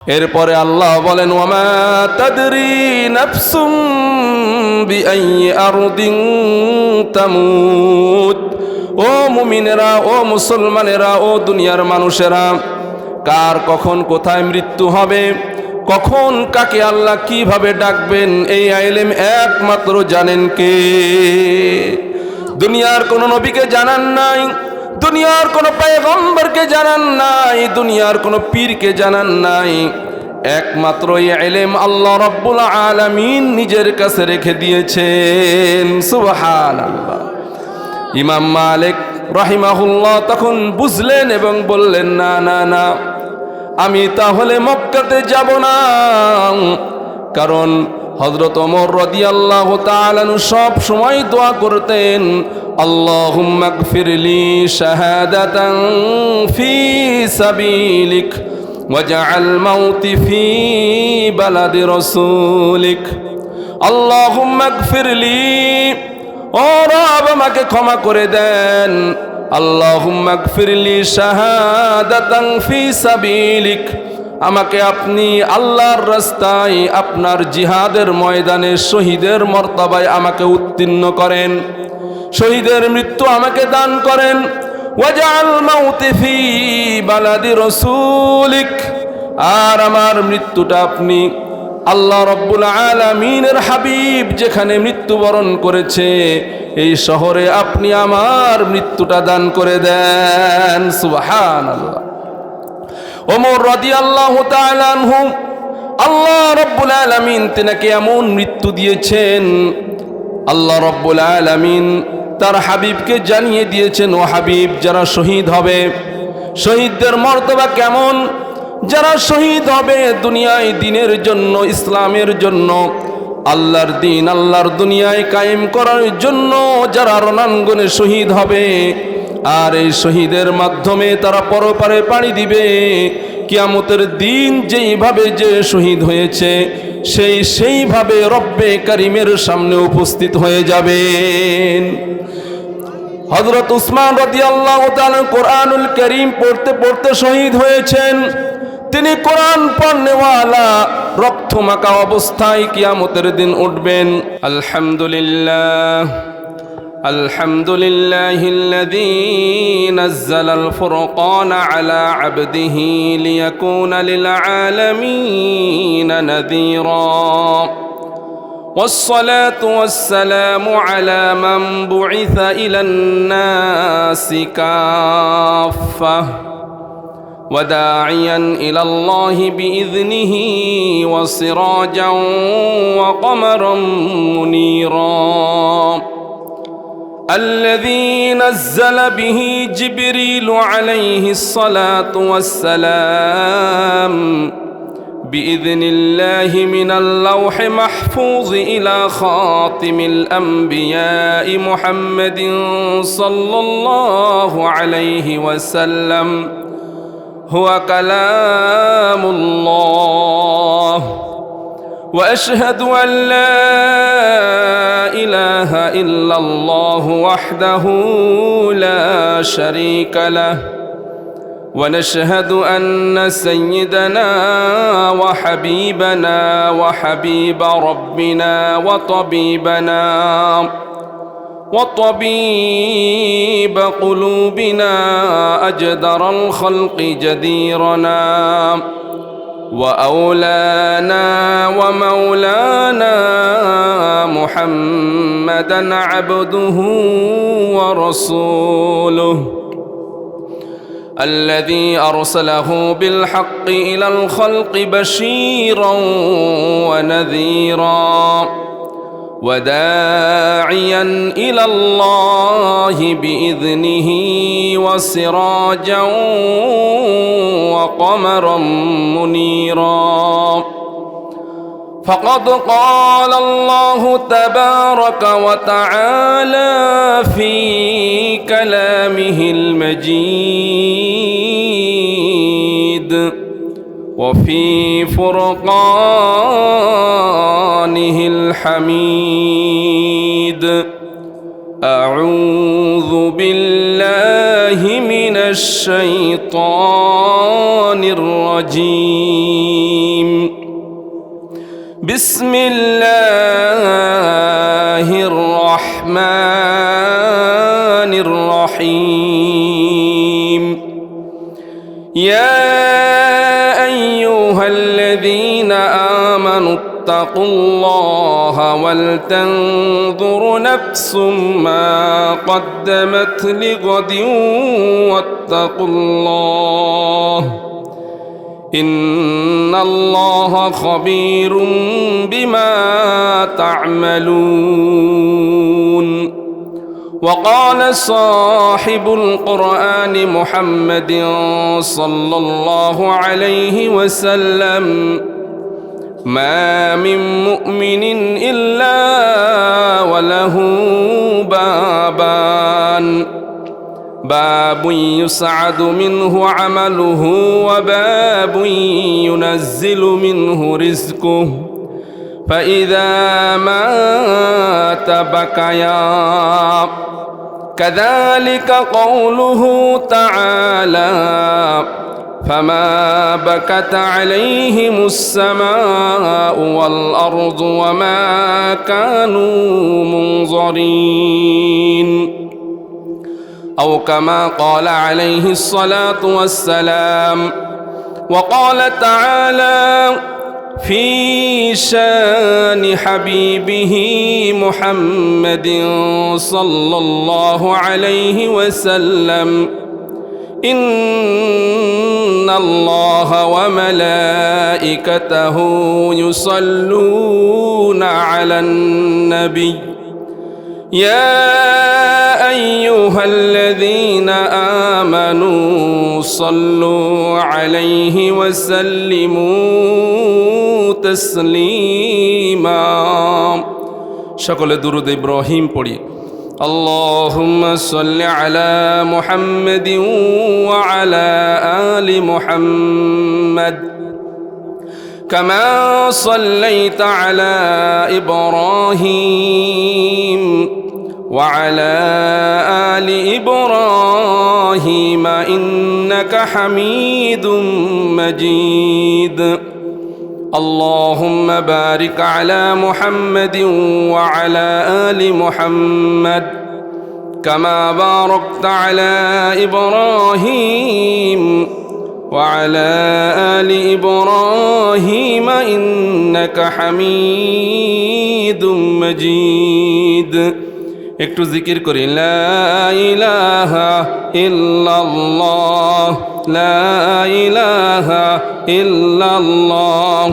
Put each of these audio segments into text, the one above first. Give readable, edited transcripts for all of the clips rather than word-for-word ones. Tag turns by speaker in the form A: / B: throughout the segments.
A: এরপরে আল্লাহ বলেন, ওয়ামা তাদরি নাফসুম বিআইয়ি আরদিন তামুত। ও মুমিনেরা, ও মুসলমানেরা, ও দুনিয়ার মানুষেরা, কার কখন কোথায় মৃত্যু হবে, কখন কাকে আল্লাহ কিভাবে ডাকবেন, এই ইলম একমাত্র জানেন কে? দুনিয়ার কোন নবীকে জানান নাই, দুনিয়ার কোন পয়গম্বরকে জানান নাই, দুনিয়ার কোন পীরকে জানান নাই। একমাত্র এই ইলম আল্লাহ রাব্বুল আলামিন নিজের কাছে রেখে দিয়েছেন। সুবহানাল্লাহ। ইমাম মালিক রাহিমাহুল্লাহ তখন বুঝলেন এবং বললেন, না না না, আমি তাহলে মক্কাতে যাব না। কারণ হযরত ওমর রাদিয়াল্লাহু তাআলা সব সময় দোয়া করতেন, আল্লাহুম্মা গফিরলি শাহাদাতান ফি সাবিলিক ওয়াজআল মাউতি ফি বালাদি রাসূলিক। আল্লাহুম্মা গফিরলি, ও রব আমাকে ক্ষমা করে দেন। আল্লাহুম্মা গফিরলি শাহাদাতান ফি সাবিলিক, আমাকে আপনি আল্লাহর রাস্তায় আপনার জিহাদের ময়দানে শহীদের মর্তবায় আমাকে উত্তীর্ণ করেন, শহীদের মৃত্যু আমাকে দান করেন। ওয়াজআল মাউতি ফি বালাদি রাসূলিক, আর আমার মৃত্যুটা আপনি আল্লাহ রাব্বুল আলামিনের হাবিব যেখানে মৃত্যুবরণ করেছে এই শহরে আপনি আমার মৃত্যুটা দান করে দেন। সুবহানাল্লাহ। ওমর রাদিয়াল্লাহু তাআলা আনহু, আল্লাহ রাব্বুল আলামিন তিনাকে এমন মৃত্যু দিয়েছেন, আল্লাহ রাব্বুল আলামিন তার হাবিবকে জানিয়ে দিয়েছেন, ও হাবিব, যারা শহীদ হবে, শহীদদের মর্তবা কেমন, যারা শহীদ হবে দুনিয়ায় দিনের জন্য, ইসলামের জন্য, আল্লাহর দিন আল্লাহর দুনিয়ায় কায়েম করার জন্য যারা রণাঙ্গনে শহীদ হবে, আর এই শহীদের মাধ্যমে তারা পরপারে পাড়ি দিবে, কিয়ামতের দিন যেইভাবে যে শহীদ হয়েছে সেইভাবে রব্বে কারিমের সামনে উপস্থিত হয়ে যাবেন। হযরত উসমান রাদিয়াল্লাহু তাআলা কোরআনুল কারীম পড়তে পড়তে শহীদ হয়েছেন। তিনি কোরআন পড়নেওয়ালা রক্তমাখা অবস্থায় কিয়ামতের দিন উঠবেন। আলহামদুলিল্লাহ, আলহামদুলিল্লাহিল্লাযী নাযালাল ফুরকানা আলা আবদিহি লিয়াকুনা লিল আলামিন নাযীরা। والصلاة والسلام على من بعث إلى الناس كافة وداعيا إلى الله بإذنه وسراجا وقمرا منيرا، الذي نزل به جبريل عليه الصلاة والسلام بإذن الله من اللوح محفوظ إلى خاتم الأنبياء محمد صلى الله عليه وسلم، هو كلام الله. وأشهد أن لا إله إلا الله وحده لا شريك له، ونشهد أن سيدنا وحبيبنا وحبيب ربنا وطبيبنا وطبيب قلوبنا أجدر الخلق جديرنا وأولانا ومولانا محمدا عبده ورسوله، الذي أرسله بالحق إلى الخلق بشيرا ونذيرا وداعيا إلى الله بإذنه وسراجا وقمرا منيرا. فقد قال الله تبارك وتعالى في كلامه المجيد وفي فرقانه الحميد، أعوذ بالله من الشيطان الرجيم. بسم الله الرحمن الرحيم يا أيها الذين آمنوا اتقوا الله ولتنظر نفس ما قدمت لغد واتقوا الله إن الله خبير بما تعملون وقال صاحب القرآن محمد صلى الله عليه وسلم ما من مؤمن إلا وله بابان باب يسعد منه عمله وباب ينزل منه رزقه فإذا مات بكيا كذلك قوله تعالى فما بكت عليهم السماء والأرض وما كانوا منظرين أو كما قال عليه الصلاة والسلام وقال تعالى في شان حبيبه محمد صلى الله عليه وسلم إن الله وملائكته يصلون على النبي يا أيها الذين آمنوا صلوا عليه وسلموا تسليما সকলে দুরূদ ইব্রাহিম পড়ি اللهم صل على محمد وعلى آل محمد كما صليت على إبراهيم وعلى آل إبراهيم إنك حميد مجيد اللهم بارك على محمد وعلى آل محمد كما باركت على إبراهيم وعلى آل إبراهيم إنك حميد مجيد একটু জিকির করি লা ইলাহা ইল্লাল্লাহ লা ইলাহা ইল্লাল্লাহ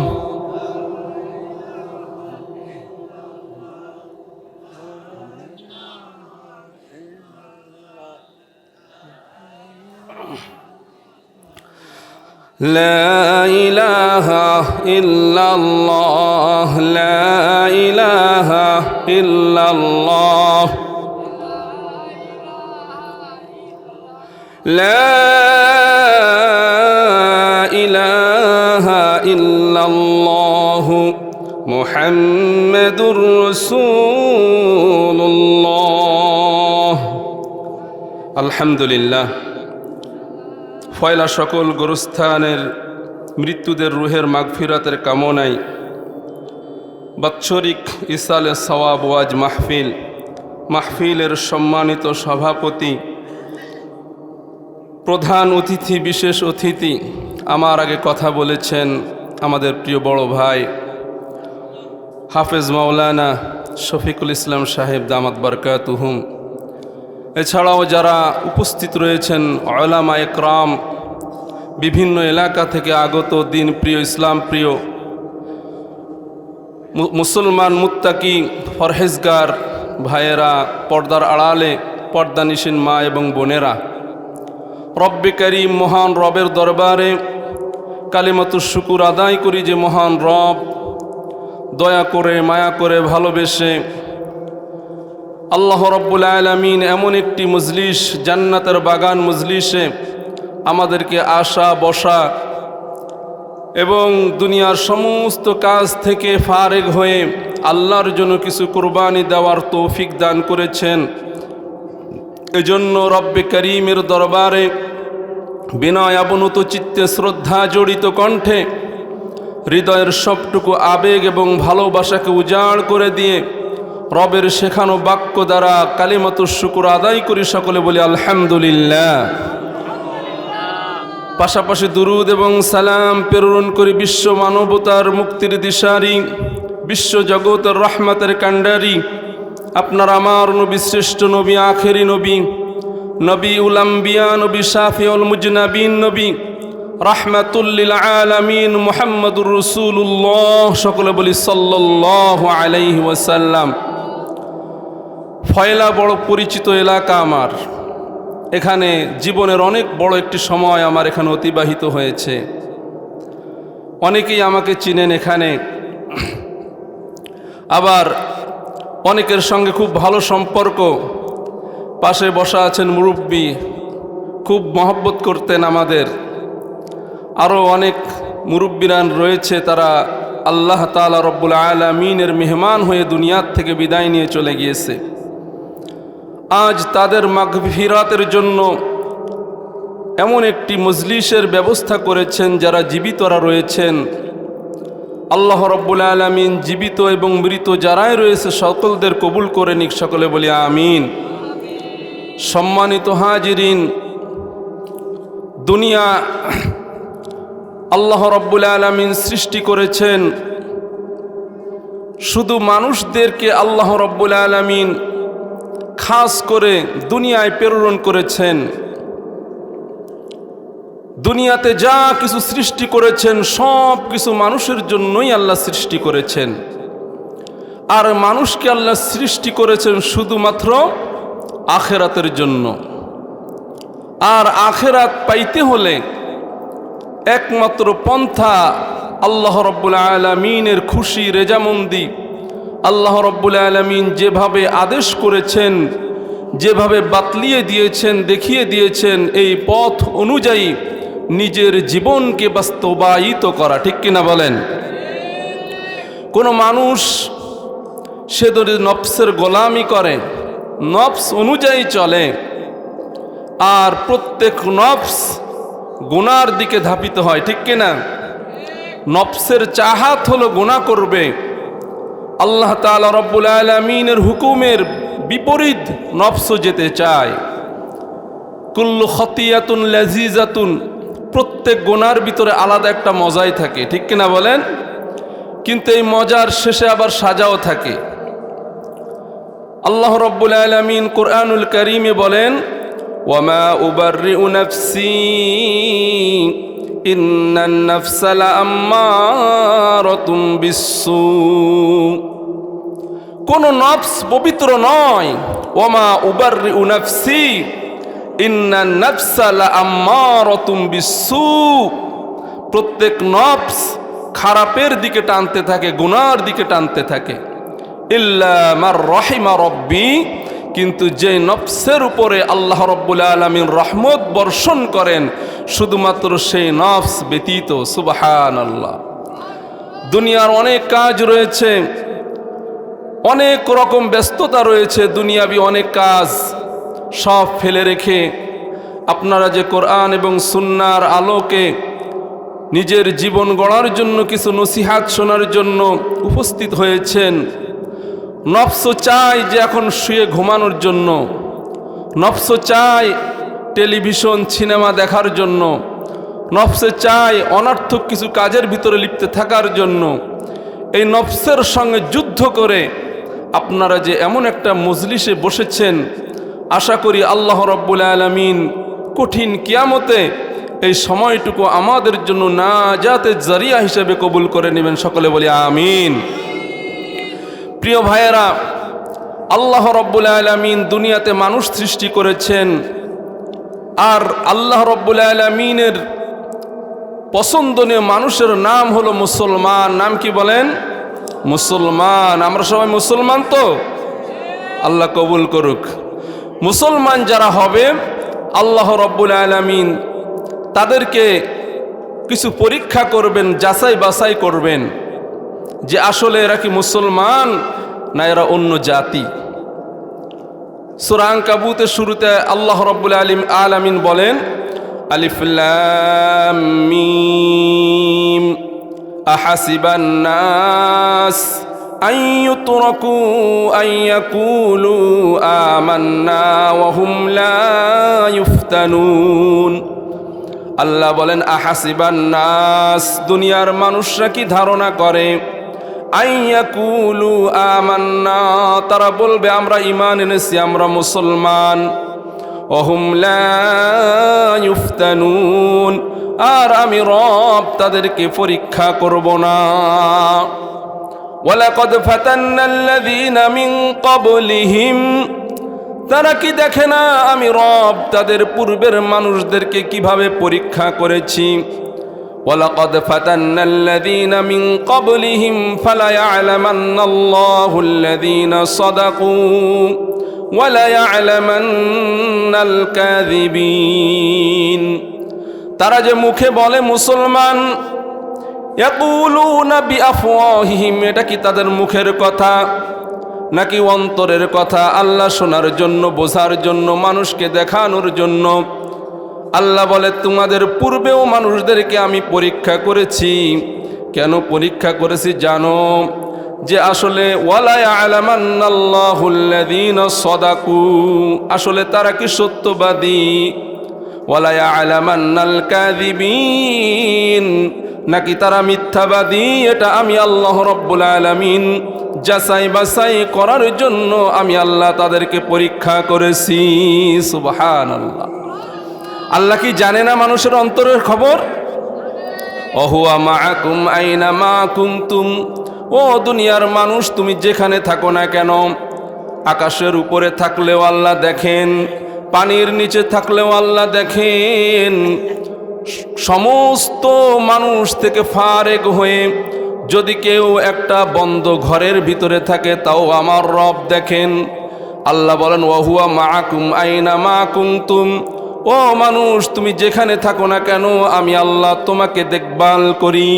A: لا إله إلا الله لا إله إلا الله لا إله إلا الله محمد رسول الله الحمد لله ফয়লা সকল গোরস্থানের মৃত্যুদের রুহের মাগফিরাতের কামনায় বাৎসরিক ইসালে সওয়াব ওয়াজ মাহফিলের সম্মানিত সভাপতি প্রধান অতিথি বিশেষ অতিথি আমার আগে কথা বলেছেন আমাদের প্রিয় বড় ভাই হাফেজ মাওলানা শফিকুল ইসলাম সাহেব দামাত বরকাতুহুম এছাড়াও যারা উপস্থিত রয়েছেন উলামা একরাম বিভিন্ন এলাকা থেকে আগত দিন প্রিয় ইসলাম প্রিয় মুসলমান মুত্তাকি পরহেজগার ভাইয়েরা পর্দার আড়ালে পর্দানিশীন মা এবং বোনেরা রব্বে করিম মহান রবের দরবারে কালিমাতুশ শুকুর আদায় করি যে মহান রব দয়া করে মায়া করে ভালোবেসে আল্লাহ রব্বুল আলামিন এমন একটি মজলিস জান্নাতের বাগান মজলিসে আমাদেরকে আসা বসা এবং দুনিয়ার সমস্ত কাজ থেকে ফারেগ হয়ে আল্লাহর জন্য কিছু কুরবানি দেওয়ার তৌফিক দান করেছেন। এজন্য রব্বে করিমের দরবারে বিনয় অবনত চিত্তে শ্রদ্ধা জড়িত কণ্ঠে হৃদয়ের সবটুকু আবেগ এবং ভালোবাসাকে উজাড় করে দিয়ে রবের শেখানো বাক্য দ্বারা কালিমাতুশ শুকর আদায় করি। সকলে বলি আলহামদুলিল্লাহ। পাশাপাশি দুরুদ এবং সালাম প্রেরণ করি বিশ্ব মানবতার মুক্তির দিশারি, বিশ্ব জগতের রহমতের কাণ্ডারি, আপনার আমার নবী, শ্রেষ্ঠ নবী, আখেরি নবী, নবী উল আম্বিয়া, নবী শাফিউল মুজনাবিন, নবী রাহমাতুল লিল আলামিন মুহাম্মদুর রাসূলুল্লাহ। সকলে বলি সাল্লাল্লাহু আলাইহি ওয়াসাল্লাম। ফয়লা বড় পরিচিত এলাকা আমার, এখানে জীবনের অনেক বড় একটি সময় আমার এখানে অতিবাহিত হয়েছে। অনেকেই আমাকে চিনেন এখানে, আবার অনেকের সঙ্গে খুব ভালো সম্পর্ক। পাশে বসা আছেন মুরব্বী, খুব মহব্বত করতেন আমাদের। আরও অনেক মুরব্বীরান রয়েছে, তারা আল্লাহ তাআলা রব্বুল আলামিনের মেহমান হয়ে দুনিয়ার থেকে বিদায় নিয়ে চলে গিয়েছে। আজ তাদের মাগফিরাতের জন্য এমন একটি মজলিসের ব্যবস্থা করেছেন, যারা জীবিতরা রয়েছেন। আল্লাহ রব্বুল আলামিন জীবিত এবং মৃত যারাই রয়েছে সকলদের কবুল করে নিক। সকলে বলি আমিন। সম্মানিত হাজিরিন, দুনিয়া আল্লাহ রব্বুল আলামিন সৃষ্টি করেছেন, শুধু মানুষদেরকে আল্লাহ রব্বুল আলামিন খাস করে দুনিয়ায় প্রেরণ করেছেন। দুনিয়াতে যা কিছু সৃষ্টি করেছেন সব কিছু মানুষের জন্যই আল্লাহ সৃষ্টি করেছেন। আর মানুষকে আল্লাহ সৃষ্টি করেছেন শুধুমাত্র আখেরাতের জন্য। আর আখেরাত পাইতে হলে একমাত্র পন্থা আল্লাহ রব্বুল আলামিনের খুশি রেজামন্দি। আল্লাহ রব্বুল আলামিন যেভাবে আদেশ করেছেন, যেভাবে বাতলিয়ে দিয়েছেন, দেখিয়ে দিয়েছেন, এই পথ অনুযায়ী নিজের জীবনকে বাস্তবায়িত করা। ঠিক কিনা বলেন? কোনো মানুষ সে যদি নফসের গোলামি করে, নফস অনুযায়ী চলে, আর প্রত্যেক নফস গুনার দিকে ধাপিত হয়। ঠিক কিনা? নফসের চাহাত হলো গুনাহ করবে। আল্লাহ তাআলা রব্বুল আলামিনের হুকুমের বিপরীত নফস যেতে চায়। কুল্লু খতিয়াতুন লাযিজাতুন, প্রত্যেক গুনার ভিতরে আলাদা একটা মজাই থাকে। ঠিক কিনা বলেন? কিন্তু এই মজার শেষে আবার সাজাও থাকে। আল্লাহ রব্বুল আলামিন কোরআনুল কারীমে বলেন, ওয়ামা উবাররিউ নাফসি ইন্নান নাফসা লাআম্মারাতুম বিসসু। কোন নফস পবিত্র নয়। ওয়ামা উবাররিউ নাফসি ইন্নান নাফসা লাআম্মারাতুম বিসসু। প্রত্যেক নফস খারাপের দিকে টানতে থাকে, গুনার দিকে টানতে থাকে। ইল্লা মার রাহিমা রব্বি, কিন্তু যে নফসের উপরে আল্লাহ রব্বুল আলামিন রহমত বর্ষণ করেন শুধুমাত্র সেই নফস ব্যতীত। সুবহানাল্লাহ। দুনিয়ার অনেক কাজ রয়েছে, অনেক রকম ব্যস্ততা রয়েছে, দুনিয়াবি অনেক কাজ সব ফেলে রেখে আপনারা যে কোরআন এবং সুন্নাহর আলোকে নিজের জীবন গড়ার জন্য কিছু নসিহাত শোনার জন্য উপস্থিত হয়েছেন। নফস চায় যে এখন শুয়ে ঘুমানোর জন্য, নফস চায় টেলিভিশন সিনেমা দেখার জন্য, নফসে চায় অনর্থক কিছু কাজের ভিতরে লিপ্ত থাকার জন্য। এই নফসের সঙ্গে যুদ্ধ করে আপনারা যে এমন একটা মজলিসে বসেছেন, আশা করি আল্লাহ রব্বুল আলামিন কঠিন কিয়ামতে এই সময়টুকু আমাদের জন্য নাজাতের জারিয়া হিসেবে কবুল করে নেবেন। সকলে বলি আমিন। প্রিয় ভাইয়েরা, আল্লাহ রব্বুল আলামিন দুনিয়াতে মানুষ সৃষ্টি করেছেন, আর আল্লাহ রব্বুল আলামিনের পছন্দনীয় মানুষের নাম হলো মুসলমান। নাম কি বলেন? মুসলমান। আমরা সবাই মুসলমান তো? আল্লাহ কবুল করুক। মুসলমান যারা হবে আল্লাহ রব্বুল আলামিন তাদেরকে কিছু পরীক্ষা করবেন, যাচাই বাছাই করবেন যে আসলে এরা কি মুসলমান না এরা অন্য জাতি। সূরা আনকাবুতের শুরুতে আল্লাহ রব্বুল আলামিন বলেন, আলিফ লাম মিম আহাসিবান নাস আন ইউতরাকু আন ইয়াকুলু আমান্না ওয়া হুম লা ইফতানুন। আল্লাহ বলেন আহাসিবান নাস, দুনিয়ার মানুষরা কি ধারণা করে, আন ইয়াকুলু আমান্না, তারা বলবে আমরা ঈমান এনেছি, আমরা মুসলমান, ওয়া হুম লা ইফতানুন, আর আমি রব তাদেরকে পরীক্ষা করব না। ওয়ালাকাদ ফাতান্নাল্লাযীনা মিন ক্বাবলিহিম, তারা কি দেখে না আমি রব তাদের পূর্বের মানুষদেরকে কিভাবে পরীক্ষা করেছি। ওয়ালাকাদ ফাতান্নাল্লাযীনা মিন ক্বাবলিহিম ফালায়া'লামান্নাল্লাহুল্লাযীনা সাদাকু ওয়া লায়া'লামান্নাল কাযিবিন। তারা যে মুখে বলে মুসলমান, ইয়াকুলুনা বিআফওয়াহিহিম, এটা কি তাদের মুখের কথা নাকি অন্তরের কথা? আল্লাহ শোনার জন্য, বোঝার জন্য, মানুষকে দেখানোর জন্য। আল্লাহ বলে তোমাদের পূর্বেও মানুষদেরকে আমি পরীক্ষা করেছি। কেন পরীক্ষা করেছি জানো? যে আসলে ওয়ালা ইয়া'লামান্নাল্লাহুল্লাযীনা সাদাকু, আসলে তারা কি সত্যবাদী, ওয়ালা ইয়া'লামান্নাল কাযিবিন, নাকি তারা মিথ্যাবাদী, এটা আমি আল্লাহ রাব্বুল আলামিন যাচাই বাছাই করার জন্য আমি আল্লাহ তাদেরকে পরীক্ষা করেছি। সুবহানাল্লাহ। আল্লাহ কি জানে না মানুষের অন্তরের খবর? ওহুয়া মাআকুম আইনা মা কুনতুম, ও দুনিয়ার মানুষ তুমি যেখানে থাকো না কেন, আকাশের উপরে থাকলেও আল্লাহ দেখেন, পানির নিচে থাকলেও আল্লাহ দেখেন, সমস্ত মানুষ থেকে ফারেক হয়ে যদি কেউ একটা বন্ধ ঘরের ভিতরে থাকে তাও আমার রব দেখেন। আল্লাহ বলেন ওয়াহুয়া মাআকুম আইনা মা কুনতুম, ও মানুষ তুমি যেখানে থাকো না কেন আমি আল্লাহ তোমাকে দেখভাল করি।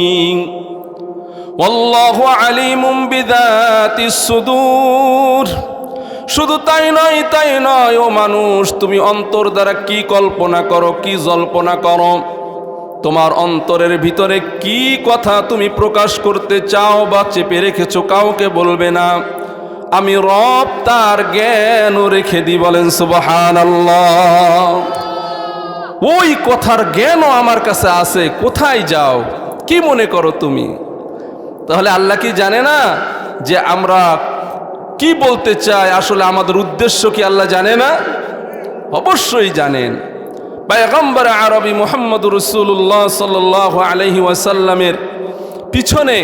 A: ওয়াল্লাহু আলিমুম বিযাতিস সুদূর, শুধু তাই নয় ও মানুষ, তুমি অন্তর দ্বারা কি কল্পনা করো, কি জল্পনা করো, তোমার অন্তরের ভিতরে কি কথা তুমি প্রকাশ করতে চাও বা চেপে রেখেছো কাউকে বলবে না, আমি রব তার জ্ঞানও রেখে দিই। বলেন সুবহানাল্লাহ। ওই কথার জ্ঞানও আমার কাছে আছে, কোথায় যাও, কি মনে করো তুমি? তাহলে আল্লাহ কি জানে না যে আমরা কি বলতে চাই, আসলে আমাদের উদ্দেশ্য কি আল্লাহ জানে না? অবশ্যই জানেন। পয়গম্বর আরবি মুহাম্মদুর রাসূলুল্লাহ সাল্লাল্লাহু আলাইহি ওয়াসাল্লামের পিছনে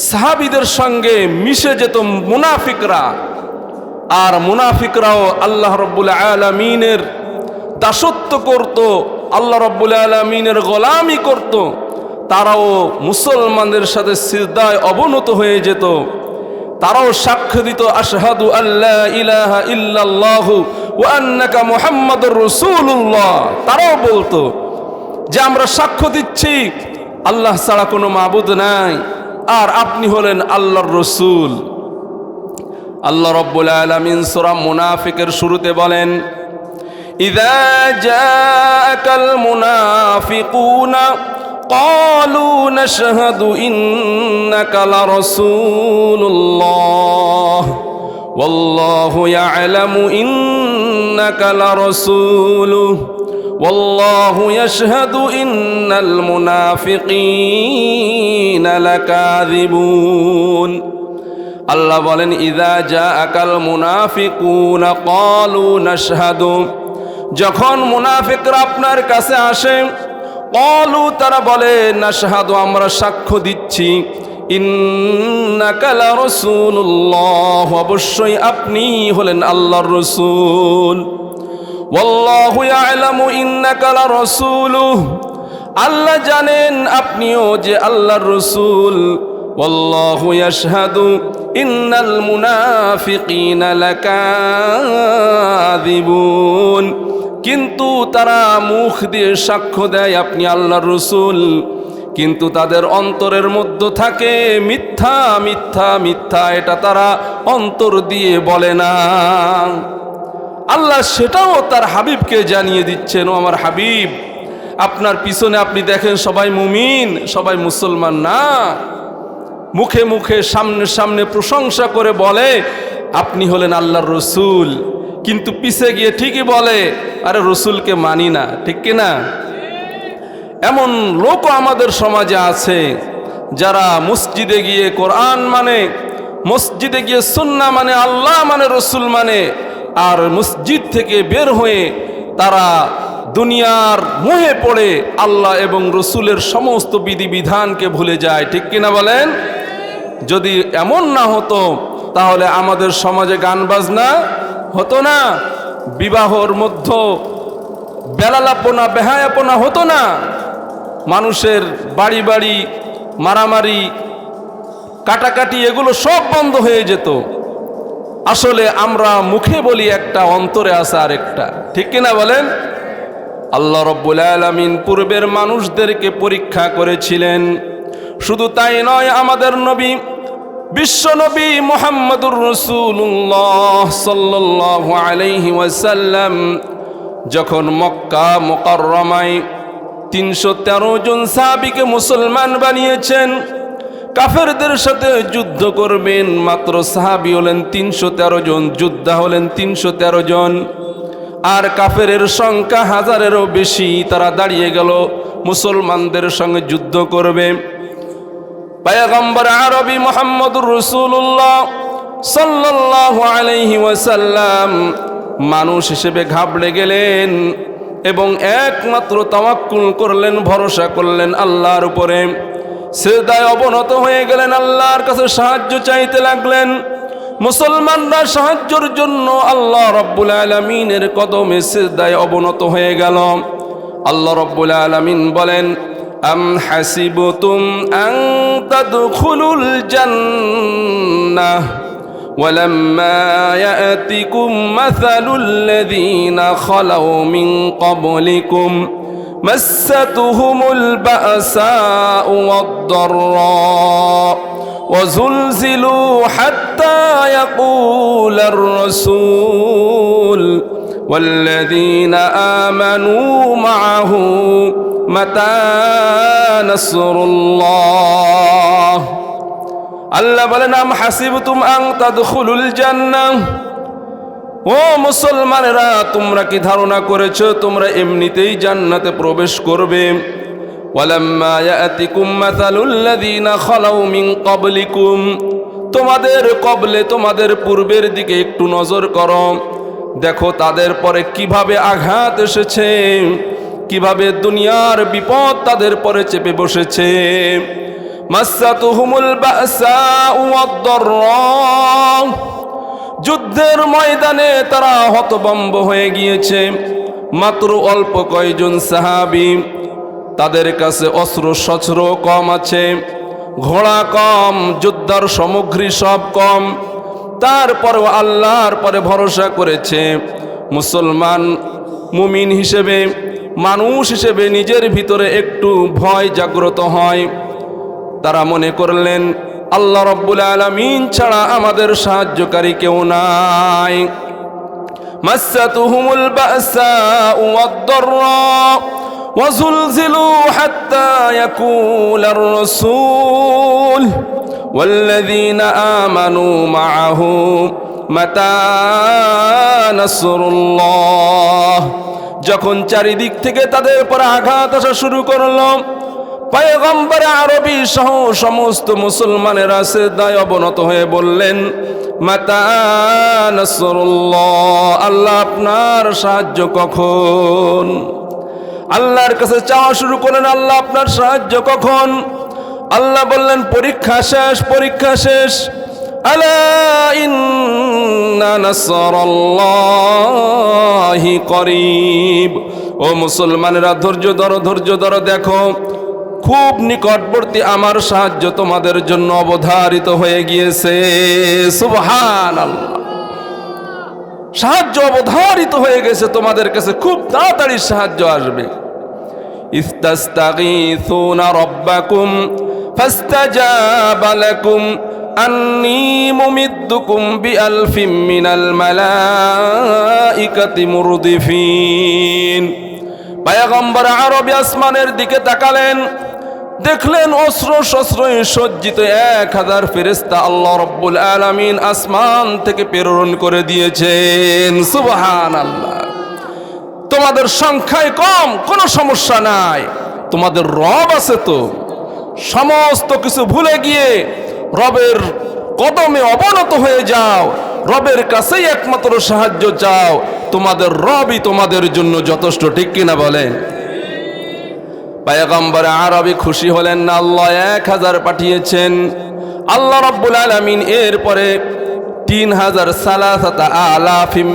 A: সাহাবীদের সঙ্গে মিশে যেত মুনাফিকরা, আর মুনাফিকরাও আল্লাহ রাব্বুল আলামিনের দাসত্ব করত, আল্লাহ রাব্বুল আলামিনের গোলামি করত। তারাও মুসলমানদের সাথে সিজদায় অবনত হয়ে যেত, তারাও সাক্ষ্য দিত আশহাদু আল্লা ইলাহা ইল্লাল্লাহু ওয়া আন্নাকা মুহাম্মাদুর রাসূলুল্লাহ। তারাও বলতো যে আমরা সাক্ষ্য দিচ্ছি আল্লাহ ছাড়া কোনো মাবুদ নাই, আর আপনি হলেন আল্লাহর রসুল। আল্লাহ রাব্বুল আলামিন সূরা মুনাফিকের শুরুতে বলেন ইযা জাআকাল মুনাফিকুনা ক্বালু নাশহাদু ইন্নাকা লারাসূলুল্লাহ ওয়াল্লাহু ইয়া'লামু ইন্নাকা লারাসূলুহু ওয়াল্লাহু ইয়াশহাদু ইন্নাল মুনাফিকিনা লাকাযিবুন। আল্লাহ বলেন ইযা জাআকাল মুনাফিকুনা ক্বালু নাশহাদু, যখন মুনাফিকরা আপনার কাছে আসে, ক্বালু তারা বলে নাশহাদু আমরা সাক্ষ্য দিচ্ছি, ইন্নাকা লারাসূলুল্লাহ অবশ্যই আপনি হলেন আল্লাহর রাসূল, ওয়াল্লাহু ইয়া'লামু ইন্নাকা লারাসূলুহু আল্লাহ জানেন আপনিও যে আল্লাহর রাসূল, ওয়াল্লাহু ইয়াশহাদু ইন্নাল মুনাফিকিনা লাকাযিবুন কিন্তু তারা মুখ দিয়ে সাক্ষ্য দেয় আপনি আল্লাহর রাসূল, কিন্তু তাদের অন্তরের মধ্যে থাকে মিথ্যা মিথ্যা মিথ্যা, এটা তারা অন্তর দিয়ে বলে না। আল্লাহ সেটাও তার হাবিবকে জানিয়ে দিচ্ছেন, ও আমার হাবিব আপনার পিছনে আপনি দেখেন সবাই মুমিন, সবাই মুসলমান না। মুখে মুখে সামনে সামনে প্রশংসা করে বলে আপনি হলেন আল্লাহর রসুল, কিন্তু পিছে গিয়ে ঠিকই বলে আরে রসুলকে মানি না, ঠিক কিনা? এমন লোকও আমাদের সমাজে আছে যারা মসজিদে গিয়ে কোরআন মানে, মসজিদে গিয়ে সুন্নাহ মানে, আল্লাহ মানে, রসুল মানে, আর মসজিদ থেকে বের হয়ে তারা দুনিয়ার মোহে পড়ে আল্লাহ এবং রসুলের সমস্ত বিধিবিধানকে ভুলে যায়, ঠিক কিনা বলেন? যদি এমন না হতো তাহলে আমাদের সমাজে গান বাজনা হতো না, বিবাহর মধ্যে বেলালাপনা বেহায়াপনা হতো না, মানুষের বাড়ি বাড়ি মারামারি কাটাকাটি এগুলো সব বন্ধ হয়ে যেত। আসলে আমরা মুখে বলি একটা, অন্তরে আছে আরেকটা, ঠিক কিনা বলেন? আল্লাহ রাব্বুল আলামিন পূর্বের মানুষদেরকে পরীক্ষা করেছিলেন। শুধু তাই নয়, আমাদের নবী বিশ্ব নবী মুহাম্মদুর রাসূলুল্লাহ সাল্লাল্লাহু আলাইহি ওয়াসাল্লাম যখন মক্কা মুকাররমায় 313 জন সাহাবীকে মুসলমান বানিয়েছেন, কাফেরদের সাথে যুদ্ধ করবেন, মাত্র সাহাবী হলেন 313 জন, যোদ্ধা হলেন 313 জন, আর কাফেরের সংখ্যা হাজারেরও বেশি। তারা দাঁড়িয়ে গেল মুসলমানদের সঙ্গে যুদ্ধ করবে। পয়গম্বর আরবি মুহাম্মদুর রাসূলুল্লাহ সাল্লাল্লাহু আলাইহি ওয়াসাল্লাম মানুষ হিসেবে ঘাবড়ে গেলেন এবং একমাত্র তাওয়াক্কুল করলেন, ভরসা করলেন আল্লাহর উপরে। সিজদায় অবনত হয়ে গেলেন, আল্লাহর কাছে সাহায্য চাইতে লাগলেন। মুসলমানরা সাহায্যের জন্য আল্লাহ রাব্বুল আলামিনের কদমে সিজদায় অবনত হয়ে গেল। আল্লাহ রাব্বুল আলামিন বলেন, আম হাসিবতুম আন তাদখুলুল জান্নাহ ওয়ালাম্মা ইয়াতিকুম মাসালুল লাযীনা খালাউ মিন ক্বাবলিকুম মাসাতুহুমুল বাসাউ ওয়াদ-দাররা وزلزلوا حتى يقول الرسول والذين آمنوا معه متى نصر الله আল্লাহ বলেন, আম হাসিবতুম আন তাদখুলুল জান্নাহ, ও মুসলমানেরা তোমরা কি ধারণা করেছো তোমরা এমনিতেই জান্নাতে প্রবেশ করবে? ওয়ালাম্মা ইয়াতিকুম মাসালুল লাযীনা খালাউ মিন ক্বাবলিকুম, তোমাদের কবলে তোমাদের পূর্বের দিকে একটু নজর করো, দেখো তাদের পরে কিভাবে আঘাত এসেছে, কিভাবে দুনিয়ার বিপদ তাদের পরে চেপে বসেছে। মাসাতুহুমুল বাসাউ ওয়াদ-দাররা, যুদ্ধের ময়দানে তারা হতভম্ব হয়ে গিয়েছে। মাত্র অল্প কয়েকজন সাহাবী, তাদের কাছে অস্ত্র শস্ত্র কম আছে, ঘোড়া কম, যুদ্ধের সামগ্রী সব কম, তারপরেও আল্লাহর পরে ভরসা করেছে। মুসলমান মুমিন হিসেবে, মানুষ হিসেবে নিজের ভিতরে একটু ভয় জাগ্রত হয়। তারা মনে করলেন আল্লাহ রাব্বুল আলামিন ছাড়া আমাদের সাহায্যকারী কেউ নাই। মাসাতুহুমুল বাসাউ ওয়াদ-দাররা وزلزلوا حتى يقول الرسول والذين آمنوا معه متى نصر الله, যখন চারিদিক থেকে তাদের উপর আঘাত আসা শুরু করলো, পয়গম্বর আরবি সহ সমস্ত মুসলমানেরা সিজদায় অবনত হয়ে বললেন, মাতা নাসরুল্লাহ, আল্লাহ আপনার সাহায্য কখন? আল্লাহর কাছে চাওয়া শুরু করলেন, আল্লাহ আপনার সাহায্য কখন? আল্লাহ বললেন, পরীক্ষা শেষ, পরীক্ষা শেষ। আলা ইন্না নাসরাল্লাহি করিব, ও মুসলমানেরা ধৈর্য ধরো, ধৈর্য ধরো, দেখো খুব নিকটবর্তী আমার সাহায্য তোমাদের জন্য অবধারিত হয়ে গিয়েছে। সুবহানাল্লাহ, সাহায্য অবধারিত হয়ে গেছে তোমাদের কাছে, খুব তাড়াতাড়ি সাহায্য আসবে। ইস্তাস্তাগীসুনা রাব্বাকুম ফাস্তাজাবা লাকুম আন্নী মুমিদ্দুকুম বিআলফিম মিনাল মালাইকাতি মুরদিফিন। পয়গম্বর আরবি আসমানের দিকে তাকালেন, দেখলেন অস্ত্র শস্ত্রে সজ্জিত 1000 ফেরেশতা আল্লাহ রাব্বুল আলামিন আসমান থেকে প্রেরণ করে দিয়েছেন। সুবহানাল্লাহ। তোমাদের সংখ্যায় কম, কোনো সমস্যা নাই, তোমাদের রব আছে তো। সমস্ত কিছু ভুলে গিয়ে রবের কদমে অবনত হয়ে যাও, রবের কাছেই একমাত্র সাহায্য চাও, তোমাদের রবই তোমাদের জন্য যথেষ্ট। ঠিক কিনা বলেন? পয়গম্বর আরবি খুশি হলেন না, আল্লাহ 1000 পাঠিয়েছেন। আল্লাহ রাব্বুল আলামিন এরপরে 3000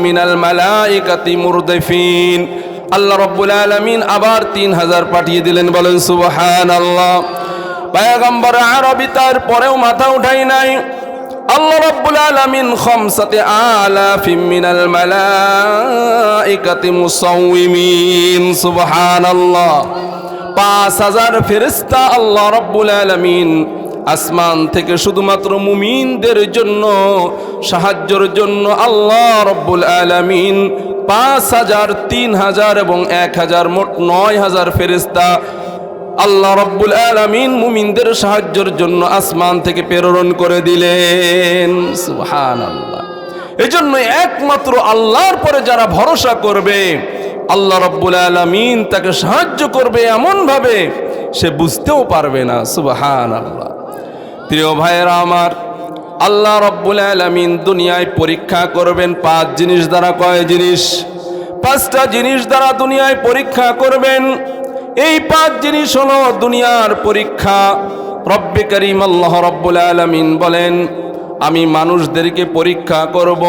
A: মিনাল মালাইকাতি মুরদিফিন, আল্লাহ রাব্বুল আলামিন আবার 3000 পাঠিয়ে দিলেন। বলেন সুবহানাল্লাহ। পয়গম্বর আরবি তার পরেও মাথা উঠাই নাই। আল্লাহ রাব্বুল আলামিন 5000 মিনাল মালাইকাতি মুসাউমিন, সুবহানাল্লাহ। 5000 ফেরেশতা আল্লাহ রাব্বুল আলামিন আসমান থেকে শুধুমাত্র মুমিনদের জন্য সাহায্যের জন্য আল্লাহ রাব্বুল আলামিন 5000, 3000 এবং 1000 মোট 9000 ফেরেশতা আল্লাহ রাব্বুল আলামিন মুমিনদের সাহায্যের জন্য আসমান থেকে প্রেরণ করে দিলেন। সুবহানাল্লাহ। এজন্য একমাত্র আল্লাহর পরে যারা ভরসা করবে, আল্লাহ রাব্বুল আলামিন তাকে সাহায্য করবে এমন ভাবে সে বুঝতেও পারবে না। সুবহানাল্লাহ। প্রিয় ভাইয়েরা আমার, আল্লাহ রাব্বুল আলামিন দুনিয়ায় পরীক্ষা করবেন 5 জিনিস দ্বারা। কয় জিনিস? 5টা জিনিস দ্বারা দুনিয়ায় পরীক্ষা করবেন। এই 5 জিনিস হলো দুনিয়ার পরীক্ষা। রব্বে করিম আল্লাহ রাব্বুল আলামিন বলেন, আমি মানুষদেরকে পরীক্ষা করব।